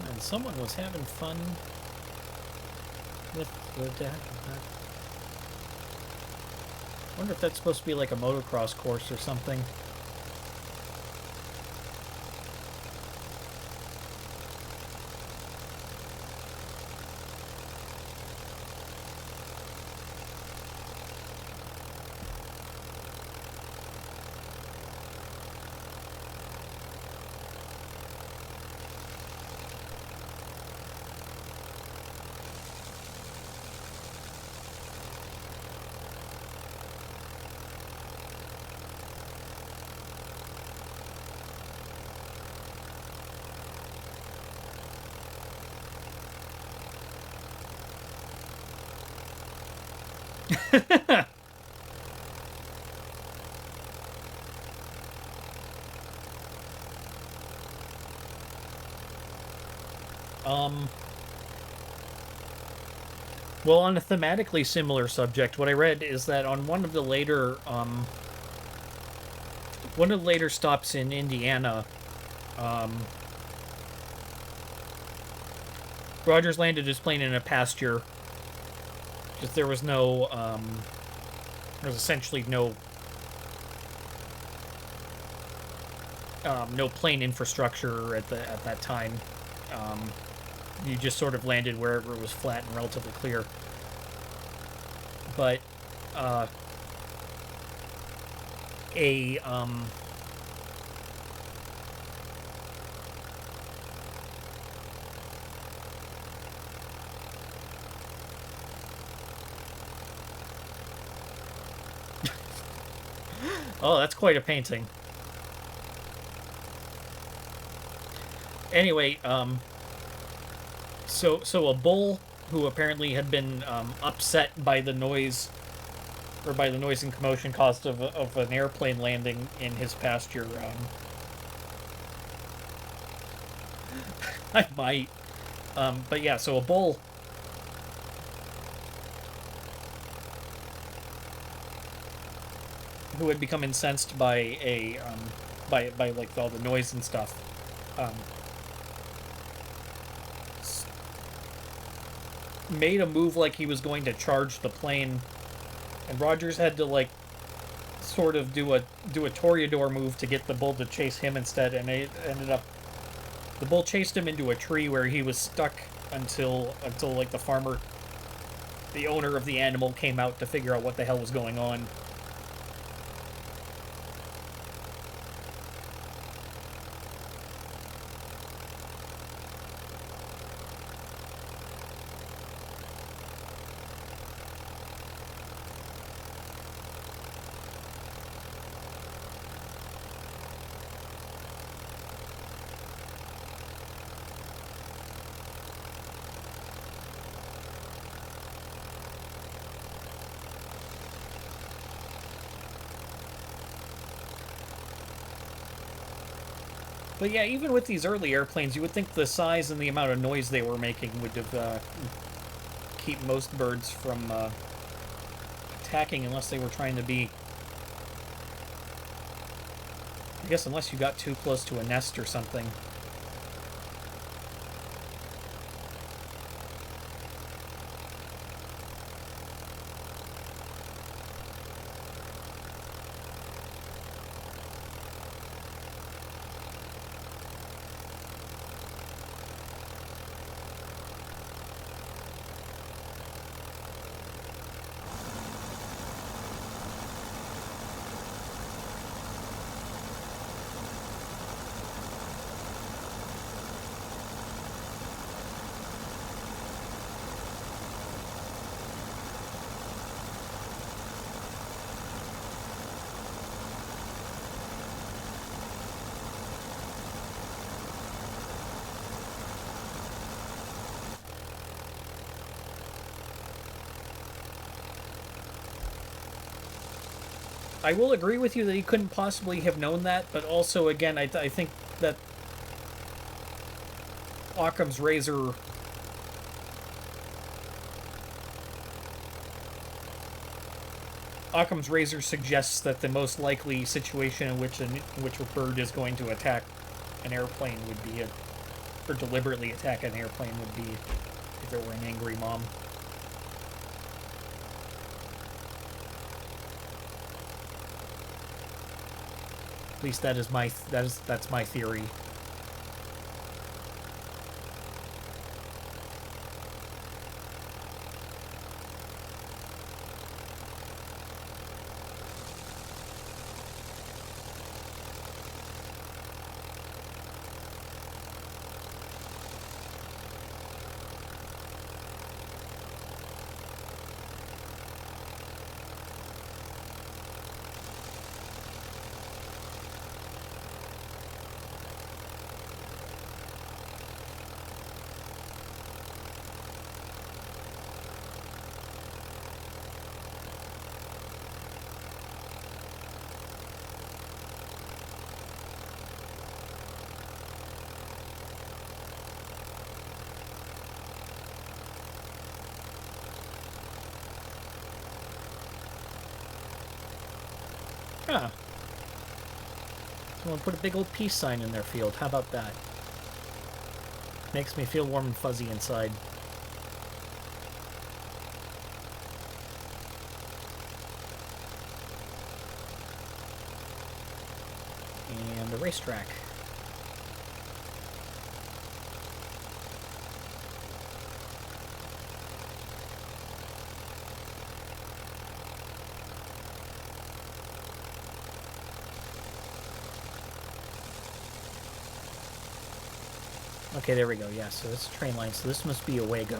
And someone was having fun with the deck. I wonder if that's supposed to be like a motocross course or something. Well, on a thematically similar subject, what I read is that on one of the later stops in Indiana, Rodgers landed his plane in a pasture. Because there was no, there was essentially no plane infrastructure at that time. You just sort of landed wherever it was flat and relatively clear. But oh, that's quite a painting. Anyway, so a bull who apparently had been upset by the noise, or by the noise and commotion caused of an airplane landing in his pasture. I might, but yeah. So a bull who had become incensed by by like all the noise and stuff. Made a move like he was going to charge the plane, and Rodgers had to like sort of do a toreador move to get the bull to chase him instead, and it ended up the bull chased him into a tree where he was stuck until like the owner of the animal came out to figure out what the hell was going on. But yeah, even with these early airplanes, you would think the size and the amount of noise they were making would have keep most birds from attacking, unless they were trying to be I guess unless you got too close to a nest or something. I will agree with you that he couldn't possibly have known that, but also, again, I think that Occam's razor suggests that the most likely situation in which a bird is going to attack an airplane would be or deliberately attack an airplane would be if it were an angry mom. At least that's my theory. Huh. Someone put a big old peace sign in their field. How about that? Makes me feel warm and fuzzy inside. And the racetrack. Okay, there we go. Yeah, so this is a train line, so this must be a Wago.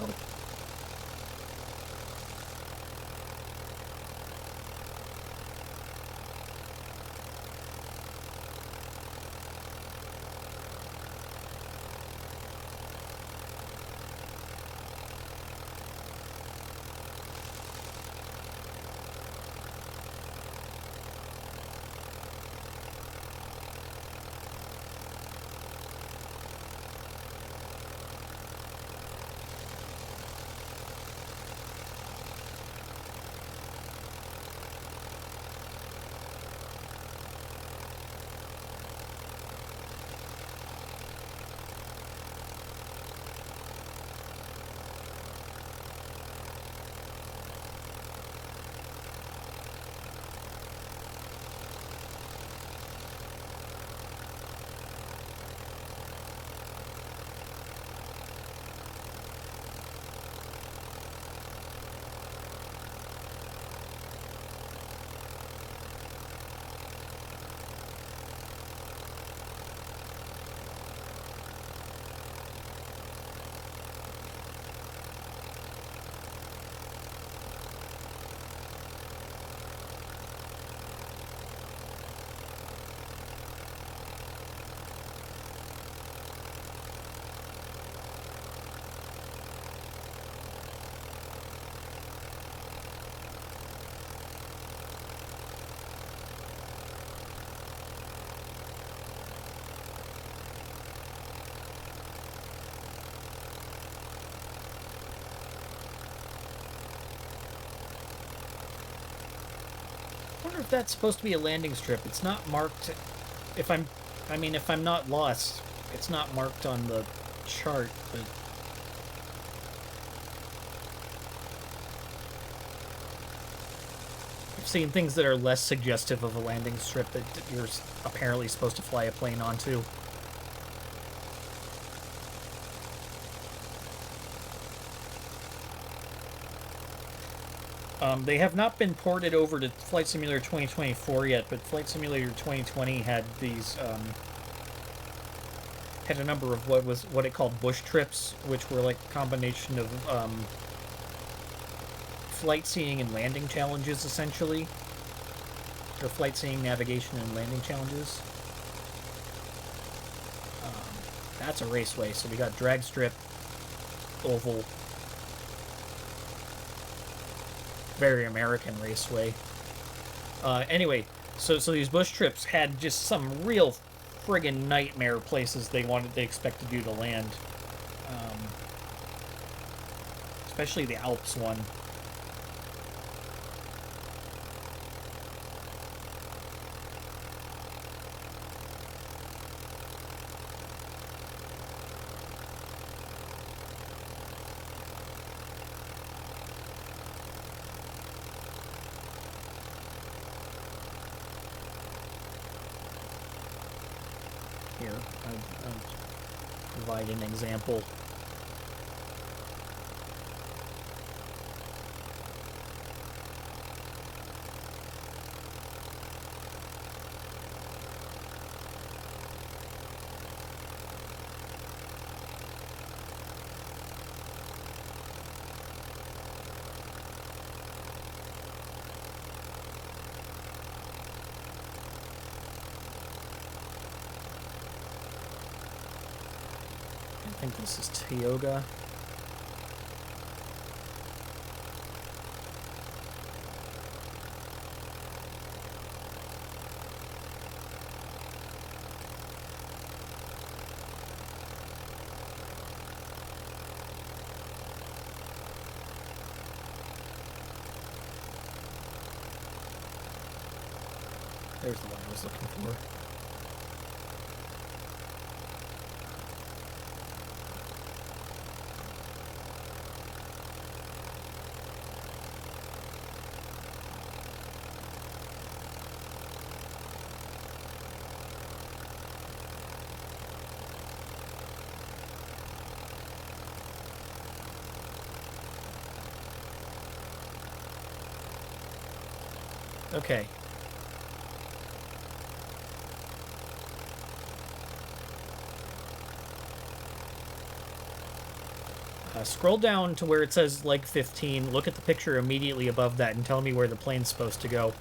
I wonder if that's supposed to be a landing strip. It's not marked if I'm not lost, it's not marked on the chart, but I've seen things that are less suggestive of a landing strip that you're apparently supposed to fly a plane onto. They have not been ported over to Flight Simulator 2024 yet, but Flight Simulator 2020 had these, had a number of what it called bush trips, which were like a combination of, flight seeing and landing challenges, essentially. Or flight seeing, navigation, and landing challenges. That's a raceway, so we got drag strip, oval, very American raceway. Anyway, so these bush trips had just some real friggin' nightmare places they expected you to land. Especially the Alps one. Here, I'll provide an example. I think this is Tioga. There's the one I was looking for. Okay. Scroll down to where it says leg 15, look at the picture immediately above that, and tell me where the plane's supposed to go.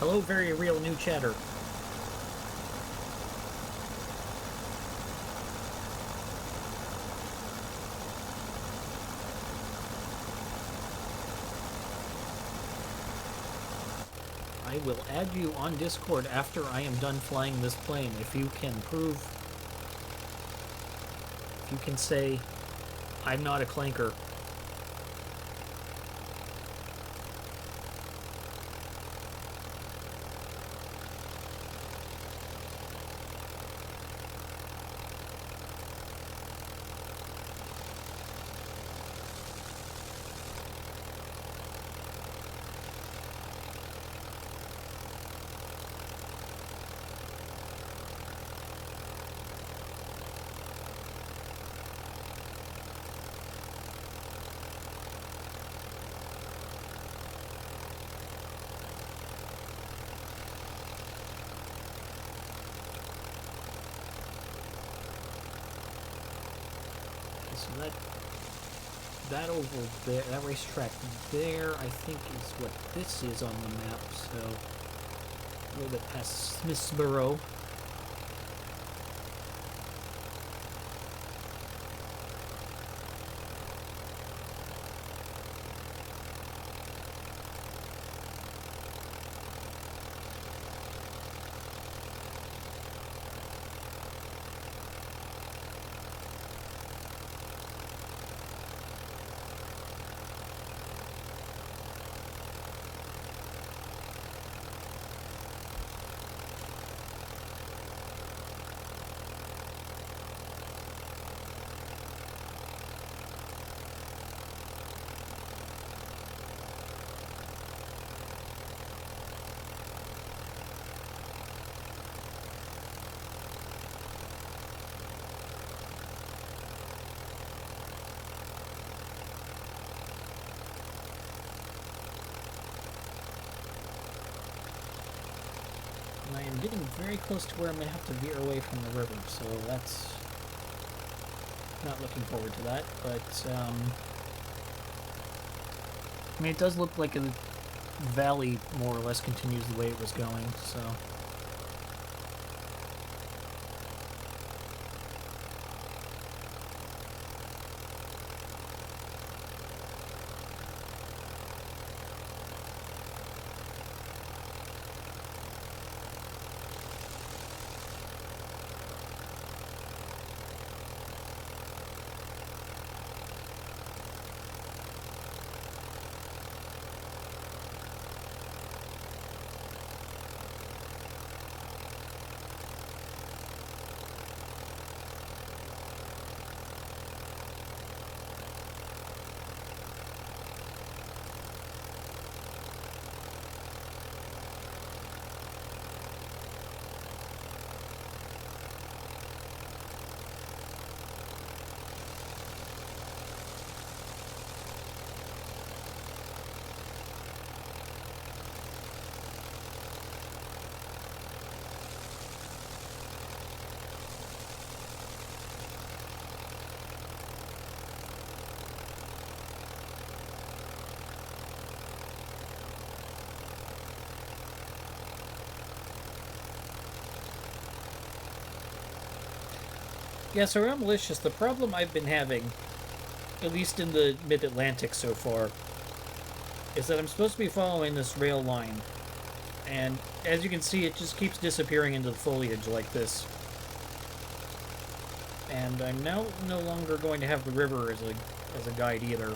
Hello, very real new chatter. I will add you on Discord after I am done flying this plane. If you can prove... If you can say, I'm not a clanker. So that over there, that racetrack there, I think is what this is on the map, so a little bit past Smithsboro. And I am getting very close to where I'm going to have to veer away from the river, so that's not looking forward to that, but I mean, it does look like a valley more or less continues the way it was going, so... Yeah, so around Malicious, the problem I've been having, at least in the mid-Atlantic so far, is that I'm supposed to be following this rail line, and as you can see, it just keeps disappearing into the foliage like this. And I'm now no longer going to have the river as a guide either.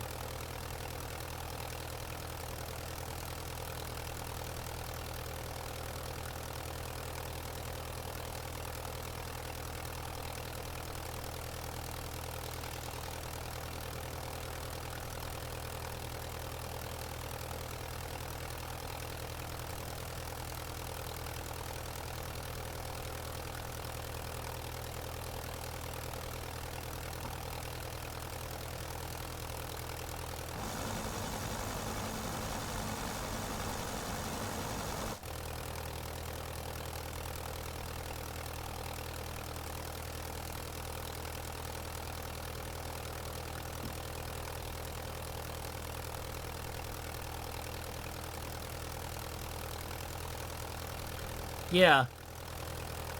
Yeah.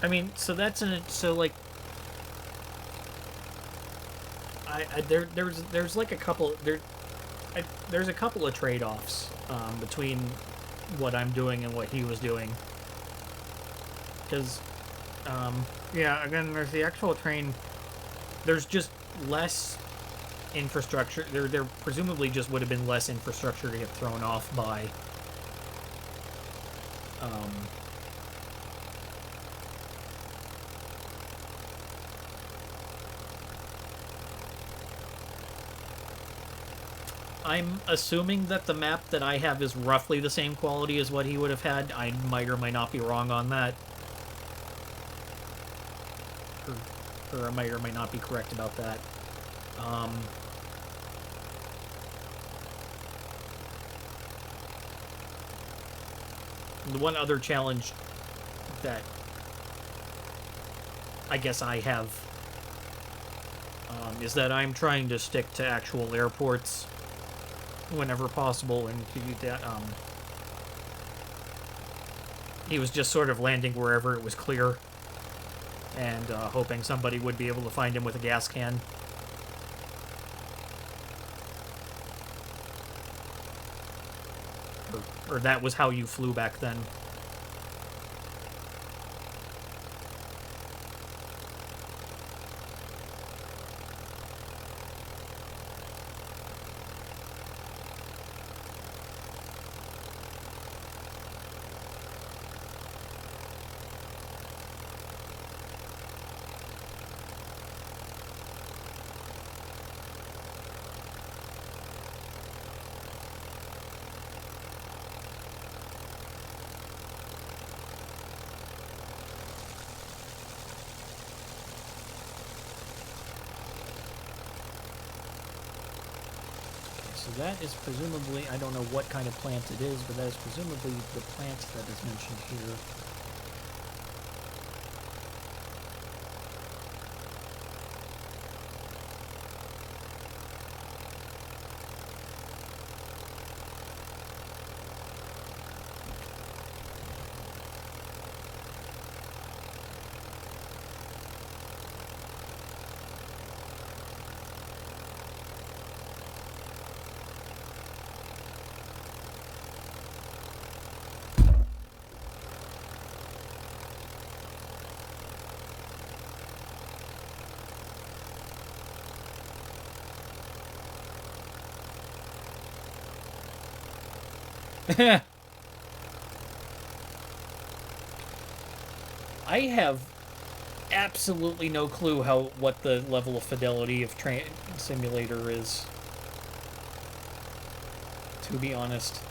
I mean, so that's so like there's like a couple there's a couple of trade-offs between what I'm doing and what he was doing. Because yeah, again, there's the actual train. There's just less infrastructure. There presumably just would have been less infrastructure to get thrown off by. I'm assuming that the map that I have is roughly the same quality as what he would have had. I might or might not be wrong on that. Or I might or might not be correct about that. The one other challenge that I guess I have is that I'm trying to stick to actual airports whenever possible, and he was just sort of landing wherever it was clear and hoping somebody would be able to find him with a gas can. Or that was how you flew back then. So that is presumably, I don't know what kind of plant it is, but that is presumably the plant that is mentioned here. I have absolutely no clue what the level of fidelity of Train Simulator is, to be honest.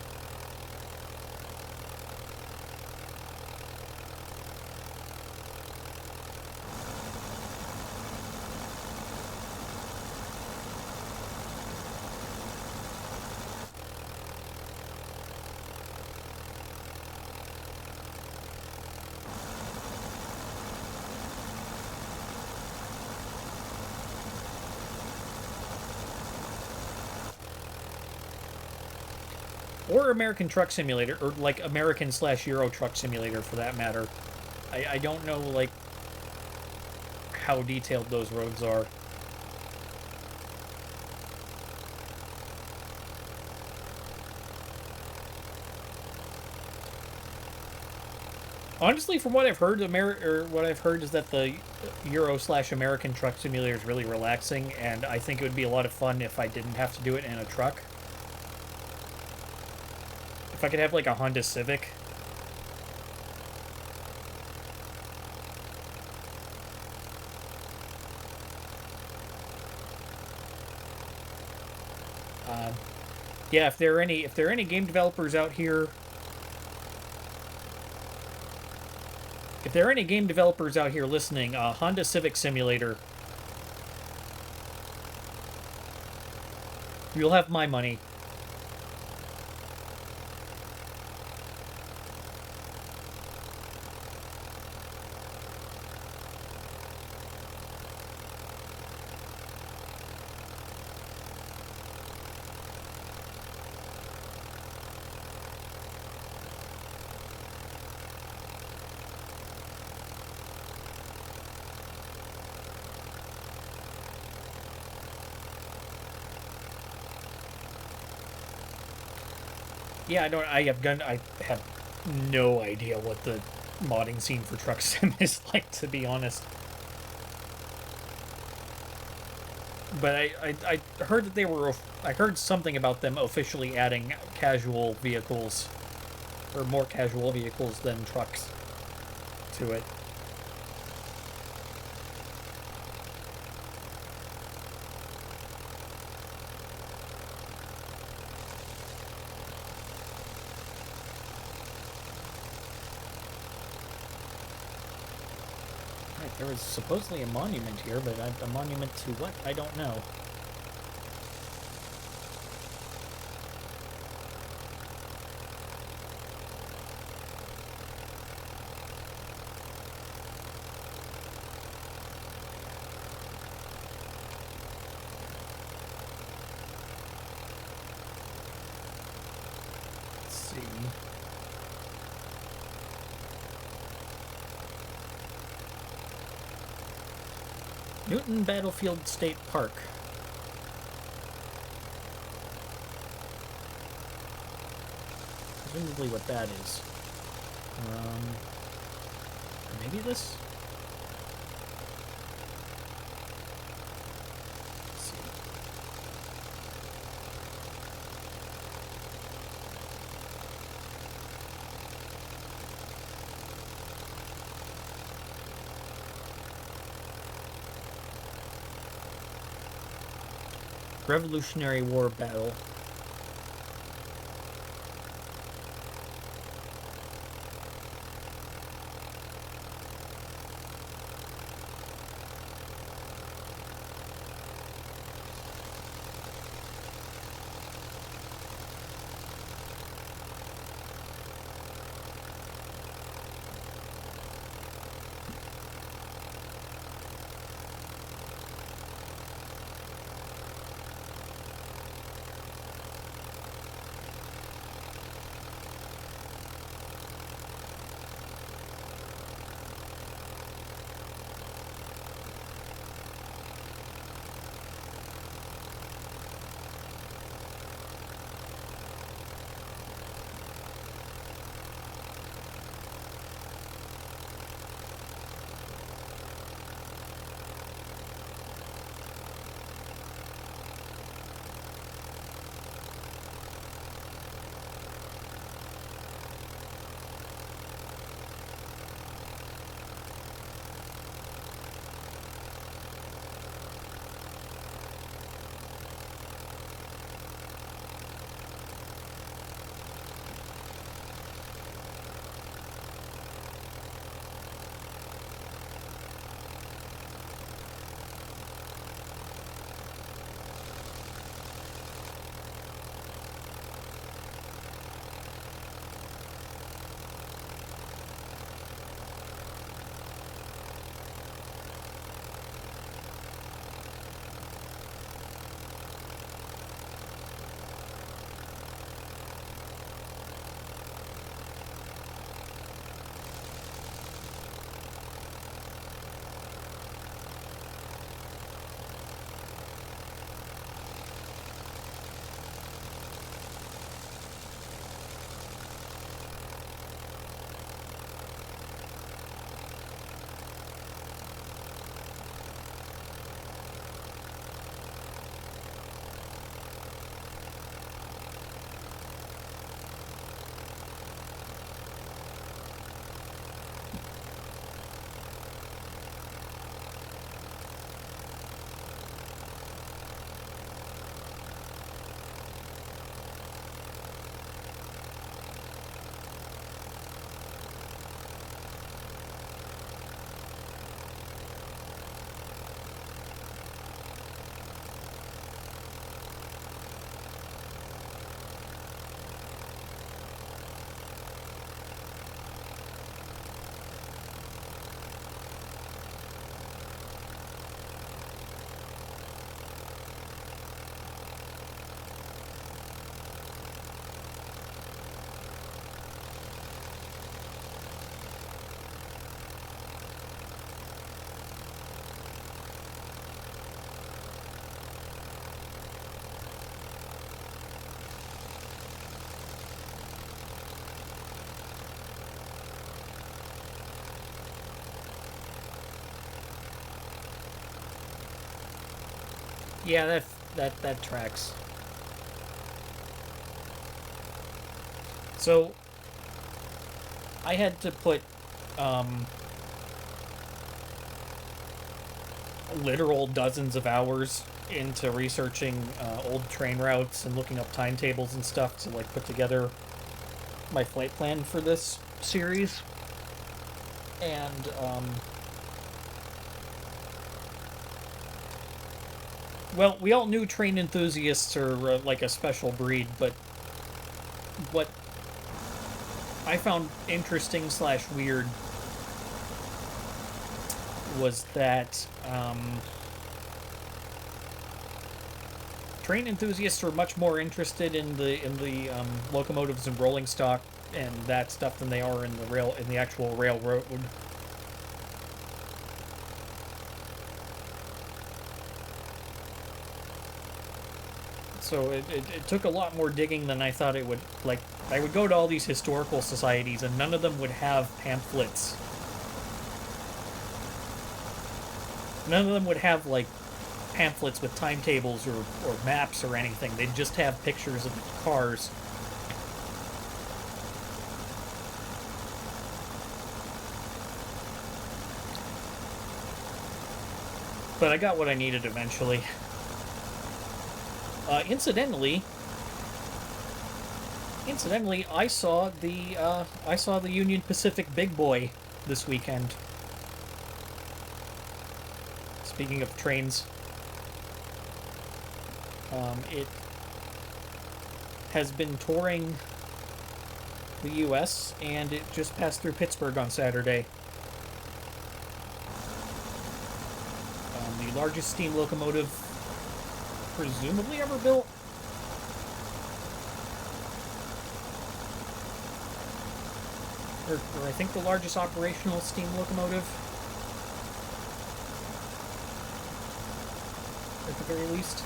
Or American Truck Simulator, or like American/Euro Truck Simulator for that matter. I don't know, like, how detailed those roads are. Honestly, from what I've heard, what I've heard is that the Euro/American Truck Simulator is really relaxing, and I think it would be a lot of fun if I didn't have to do it in a truck. If I could have, like, a Honda Civic. Yeah, if there are any game developers out here, listening, Honda Civic Simulator, you'll have my money. Yeah, I have no idea what the modding scene for Truck Sim is like, to be honest. But I heard that I heard something about them officially adding casual vehicles, or more casual vehicles than trucks, to it. Right, there was supposedly a monument here, but a monument to what? I don't know. Let's see. Newton Battlefield State Park. Presumably what that is. Maybe this? Let's see. Revolutionary War Battle. Yeah, that tracks. So I had to put literal dozens of hours into researching old train routes and looking up timetables and stuff to like put together my flight plan for this series. And well, we all knew train enthusiasts are like a special breed, but what I found interesting / weird was that train enthusiasts are much more interested in the locomotives and rolling stock and that stuff than they are in the actual railroad. So it took a lot more digging than I thought it would. Like, I would go to all these historical societies, and none of them would have pamphlets. None of them would have, like, pamphlets with timetables or maps or anything. They'd just have pictures of the cars. But I got what I needed eventually. Incidentally, I saw the Union Pacific Big Boy this weekend. Speaking of trains, it has been touring the U.S. and it just passed through Pittsburgh on Saturday. The largest steam locomotive presumably ever built. Or I think the largest operational steam locomotive. At the very least.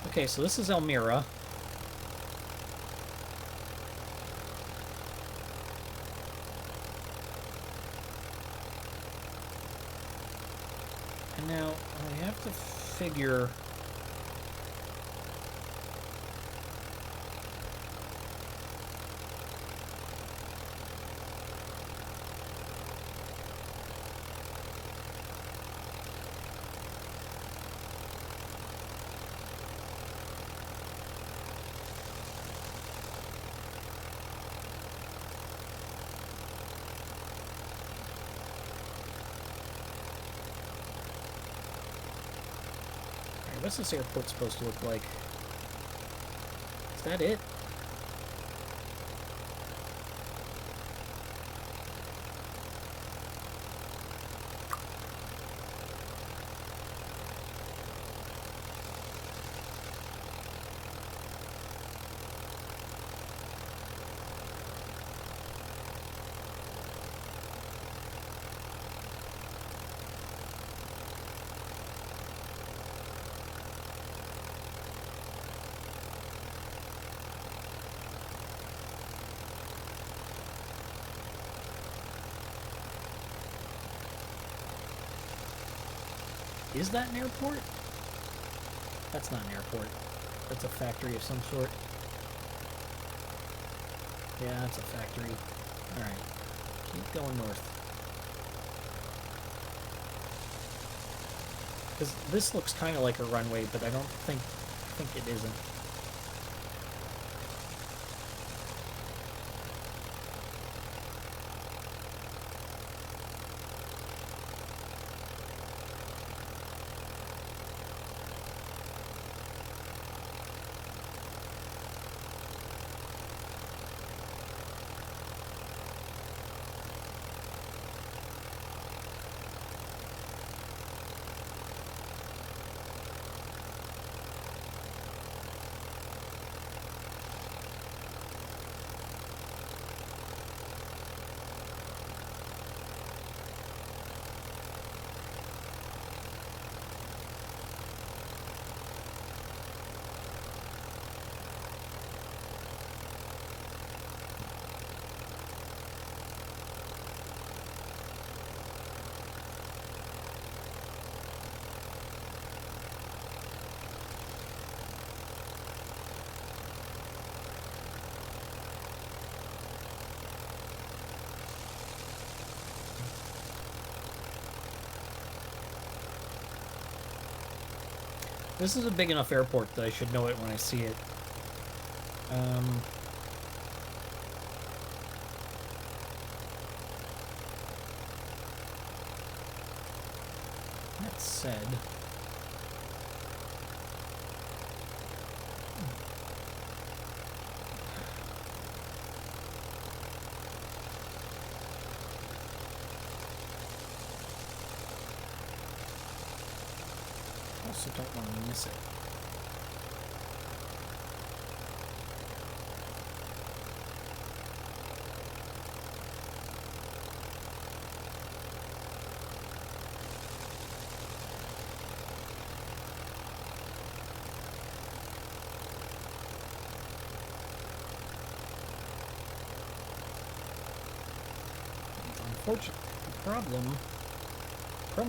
Okay, so this is Elmira. And now I have to figure... What's this airport supposed to look like? Is that it? Is that an airport? That's not an airport. That's a factory of some sort. Yeah, that's a factory. Alright. Keep going north. Because this looks kind of like a runway, but I think it isn't. This is a big enough airport that I should know it when I see it. That said... also don't want to miss it. Unfortunately, the problem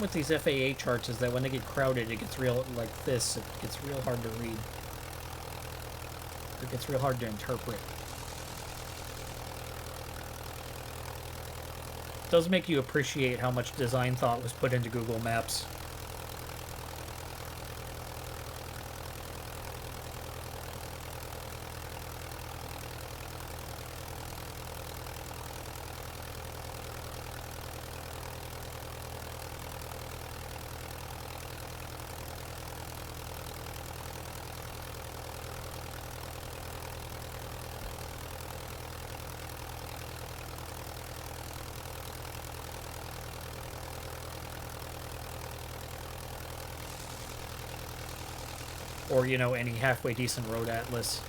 with these FAA charts is that when they get crowded, it gets real, like this, it gets real hard to read. It gets real hard to interpret. It does make you appreciate how much design thought was put into Google Maps. Or, you know, any halfway decent road atlas.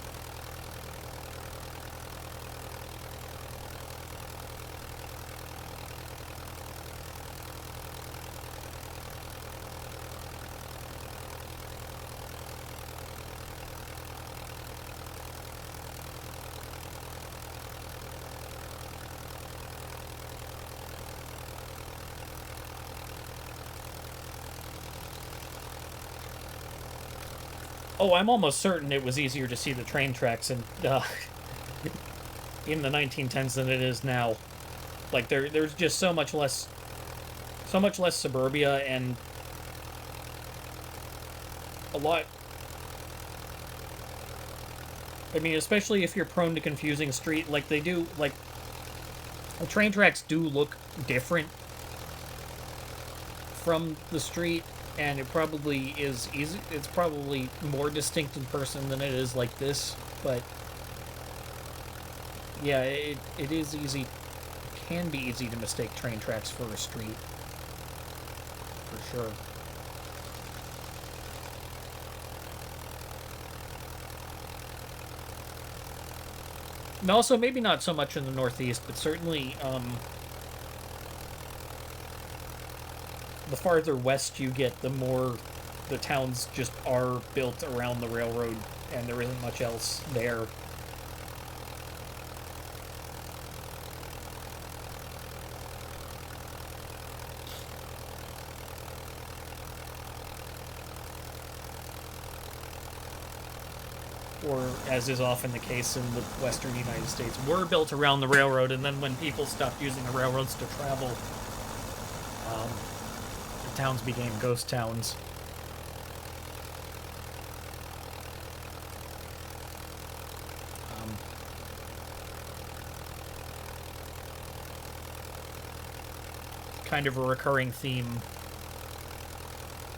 Oh, I'm almost certain it was easier to see the train tracks in the 1910s than it is now. Like there's just so much less suburbia and a lot. I mean, especially if you're prone to confusing street, like they do, like the train tracks do look different from the street. And it probably is easy. It's probably more distinct in person than it is like this. But yeah, it is easy. It can be easy to mistake train tracks for a street, for sure. And also, maybe not so much in the Northeast, but certainly. The farther west you get, the more the towns just are built around the railroad, and there isn't much else there. Or, as is often the case in the western United States, were built around the railroad, and then when people stopped using the railroads to travel, towns became ghost towns. Kind of a recurring theme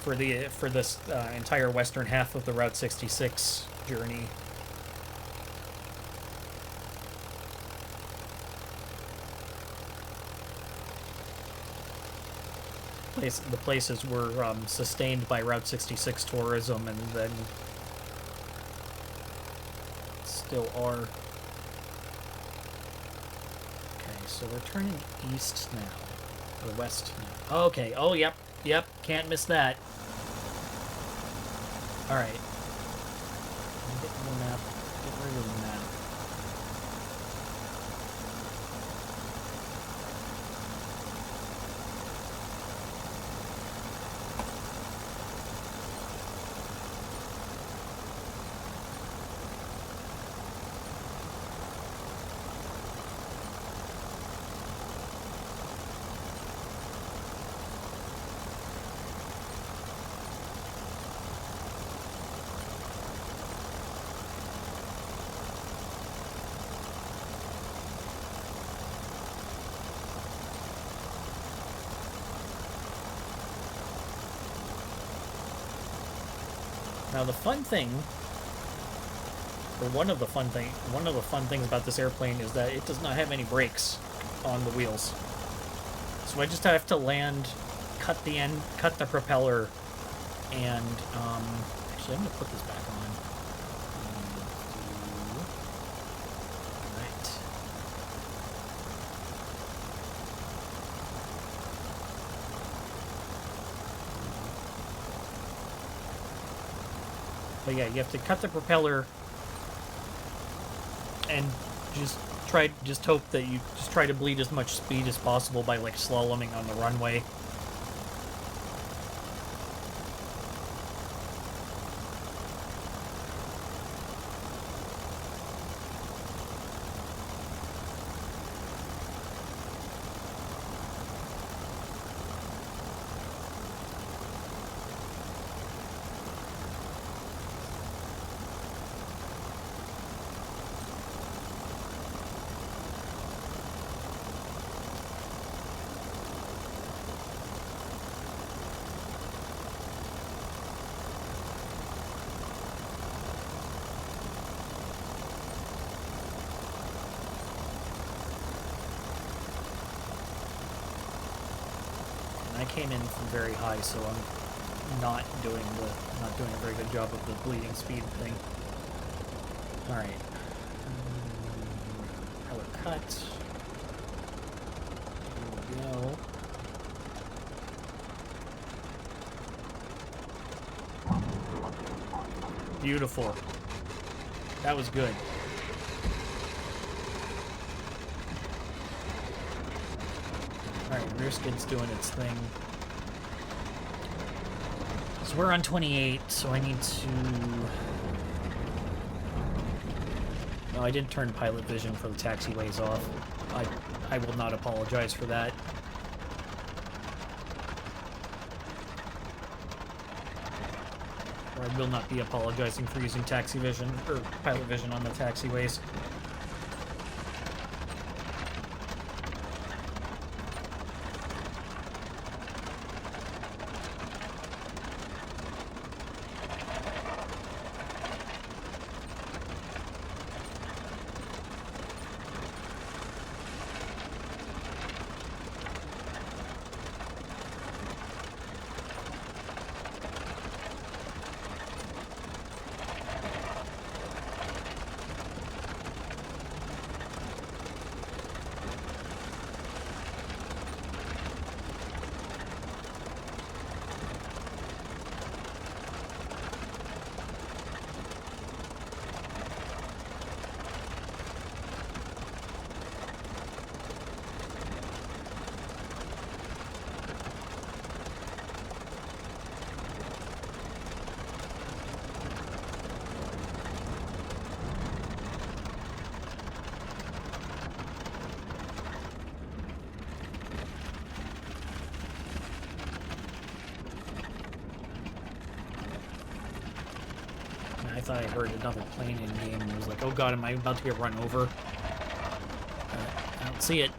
for this entire western half of the Route 66 journey. The places were sustained by Route 66 tourism, and then still are. Okay, so we're turning east now, or west now. Okay, oh, yep, can't miss that. Alright. Get the map, get rid of the map. Now the fun thing, or one of the fun things about this airplane is that it does not have any brakes on the wheels. So I just have to land, cut the propeller, and actually I'm gonna put this back on. Right. But yeah, you have to cut the propeller and just hope that you just try to bleed as much speed as possible by like slaloming on the runway. I came in from very high, so I'm not doing a very good job of the bleeding speed thing. All right, color cut. Here we go. Beautiful. That was good. Alright, rear skid's doing its thing. So we're on 28, so I need to... No, I didn't turn pilot vision for the taxiways off. I will not apologize for that. Or I will not be apologizing for using taxi vision, or pilot vision on the taxiways. I thought I heard another plane in game and was like, oh god, am I about to get run over? I don't see it.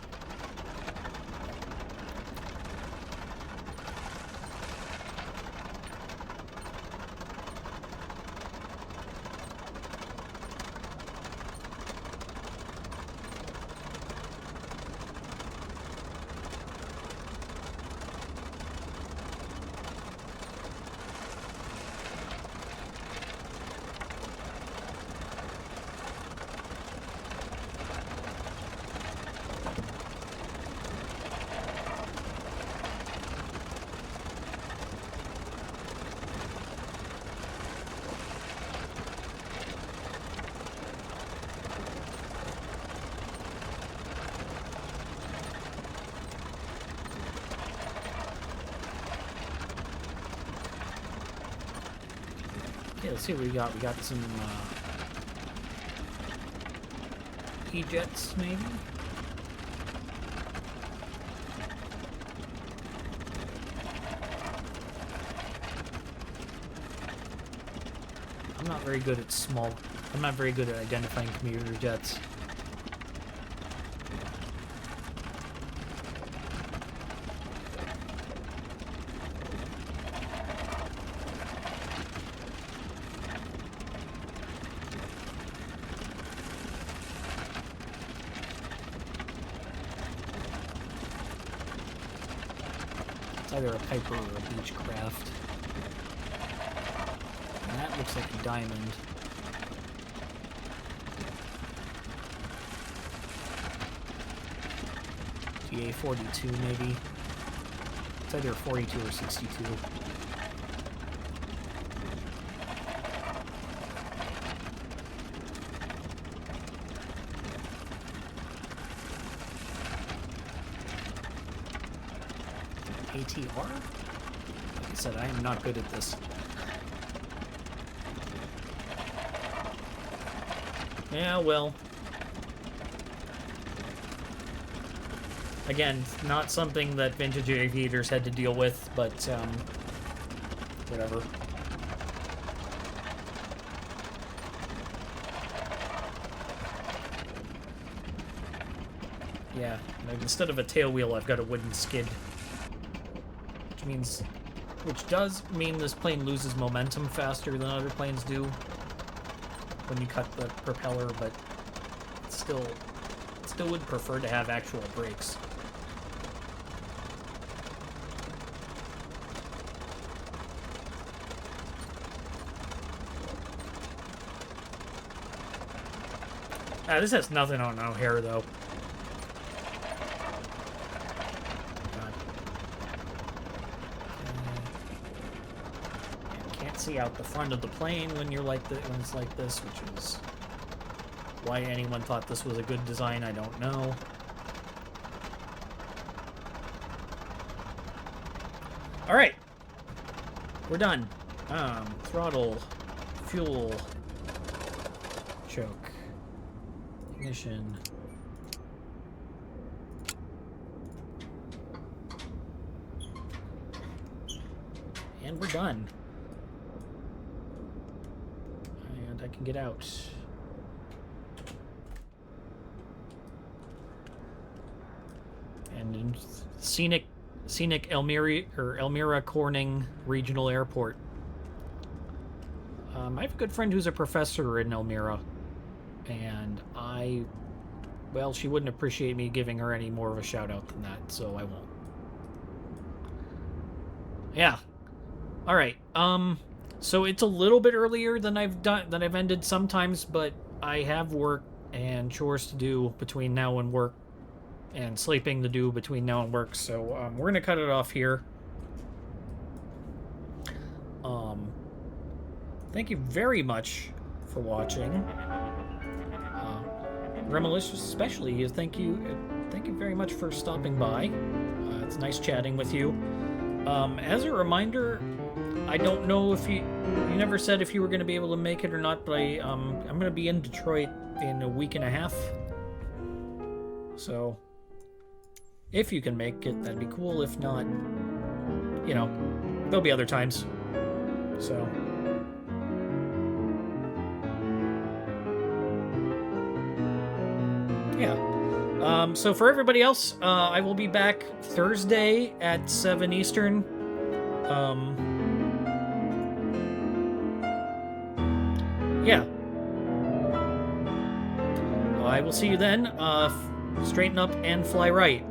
Okay, let's see what we got. We got some E-jets, maybe? I'm not very good at I'm not very good at identifying commuter jets. It's either a Piper or a Beechcraft. And that looks like a diamond. TA-42 maybe. It's either 42 or 62. ATR? Like I said, I am not good at this. Yeah, well. Again, not something that vintage aviators had to deal with, but, whatever. Yeah, instead of a tail wheel, I've got a wooden skid. Which does mean this plane loses momentum faster than other planes do when you cut the propeller, but still would prefer to have actual brakes. This has nothing on O'Hare, though. See out the front of the plane when you're like when it's like this, which is why anyone thought this was a good design. I don't know. All right, we're done. Throttle, fuel, choke, ignition. And we're done. I can get out. And in scenic Elmira Corning Regional Airport. I have a good friend who's a professor in Elmira, and well, she wouldn't appreciate me giving her any more of a shout out than that, so I won't. Yeah. All right. So it's a little bit earlier than I've ended sometimes, but I have work and chores to do between now and work, and sleeping to do between now and work. So we're gonna cut it off here. Thank you very much for watching. Remilicious especially, thank you very much for stopping by. It's nice chatting with you. As a reminder, I don't know if you never said if you were going to be able to make it or not, but I'm going to be in Detroit in a week and a half. So if you can make it, that'd be cool. If not, you know, there'll be other times. So yeah. So for everybody else, I will be back Thursday at 7 Eastern. Yeah. I will see you then. Straighten up and fly right.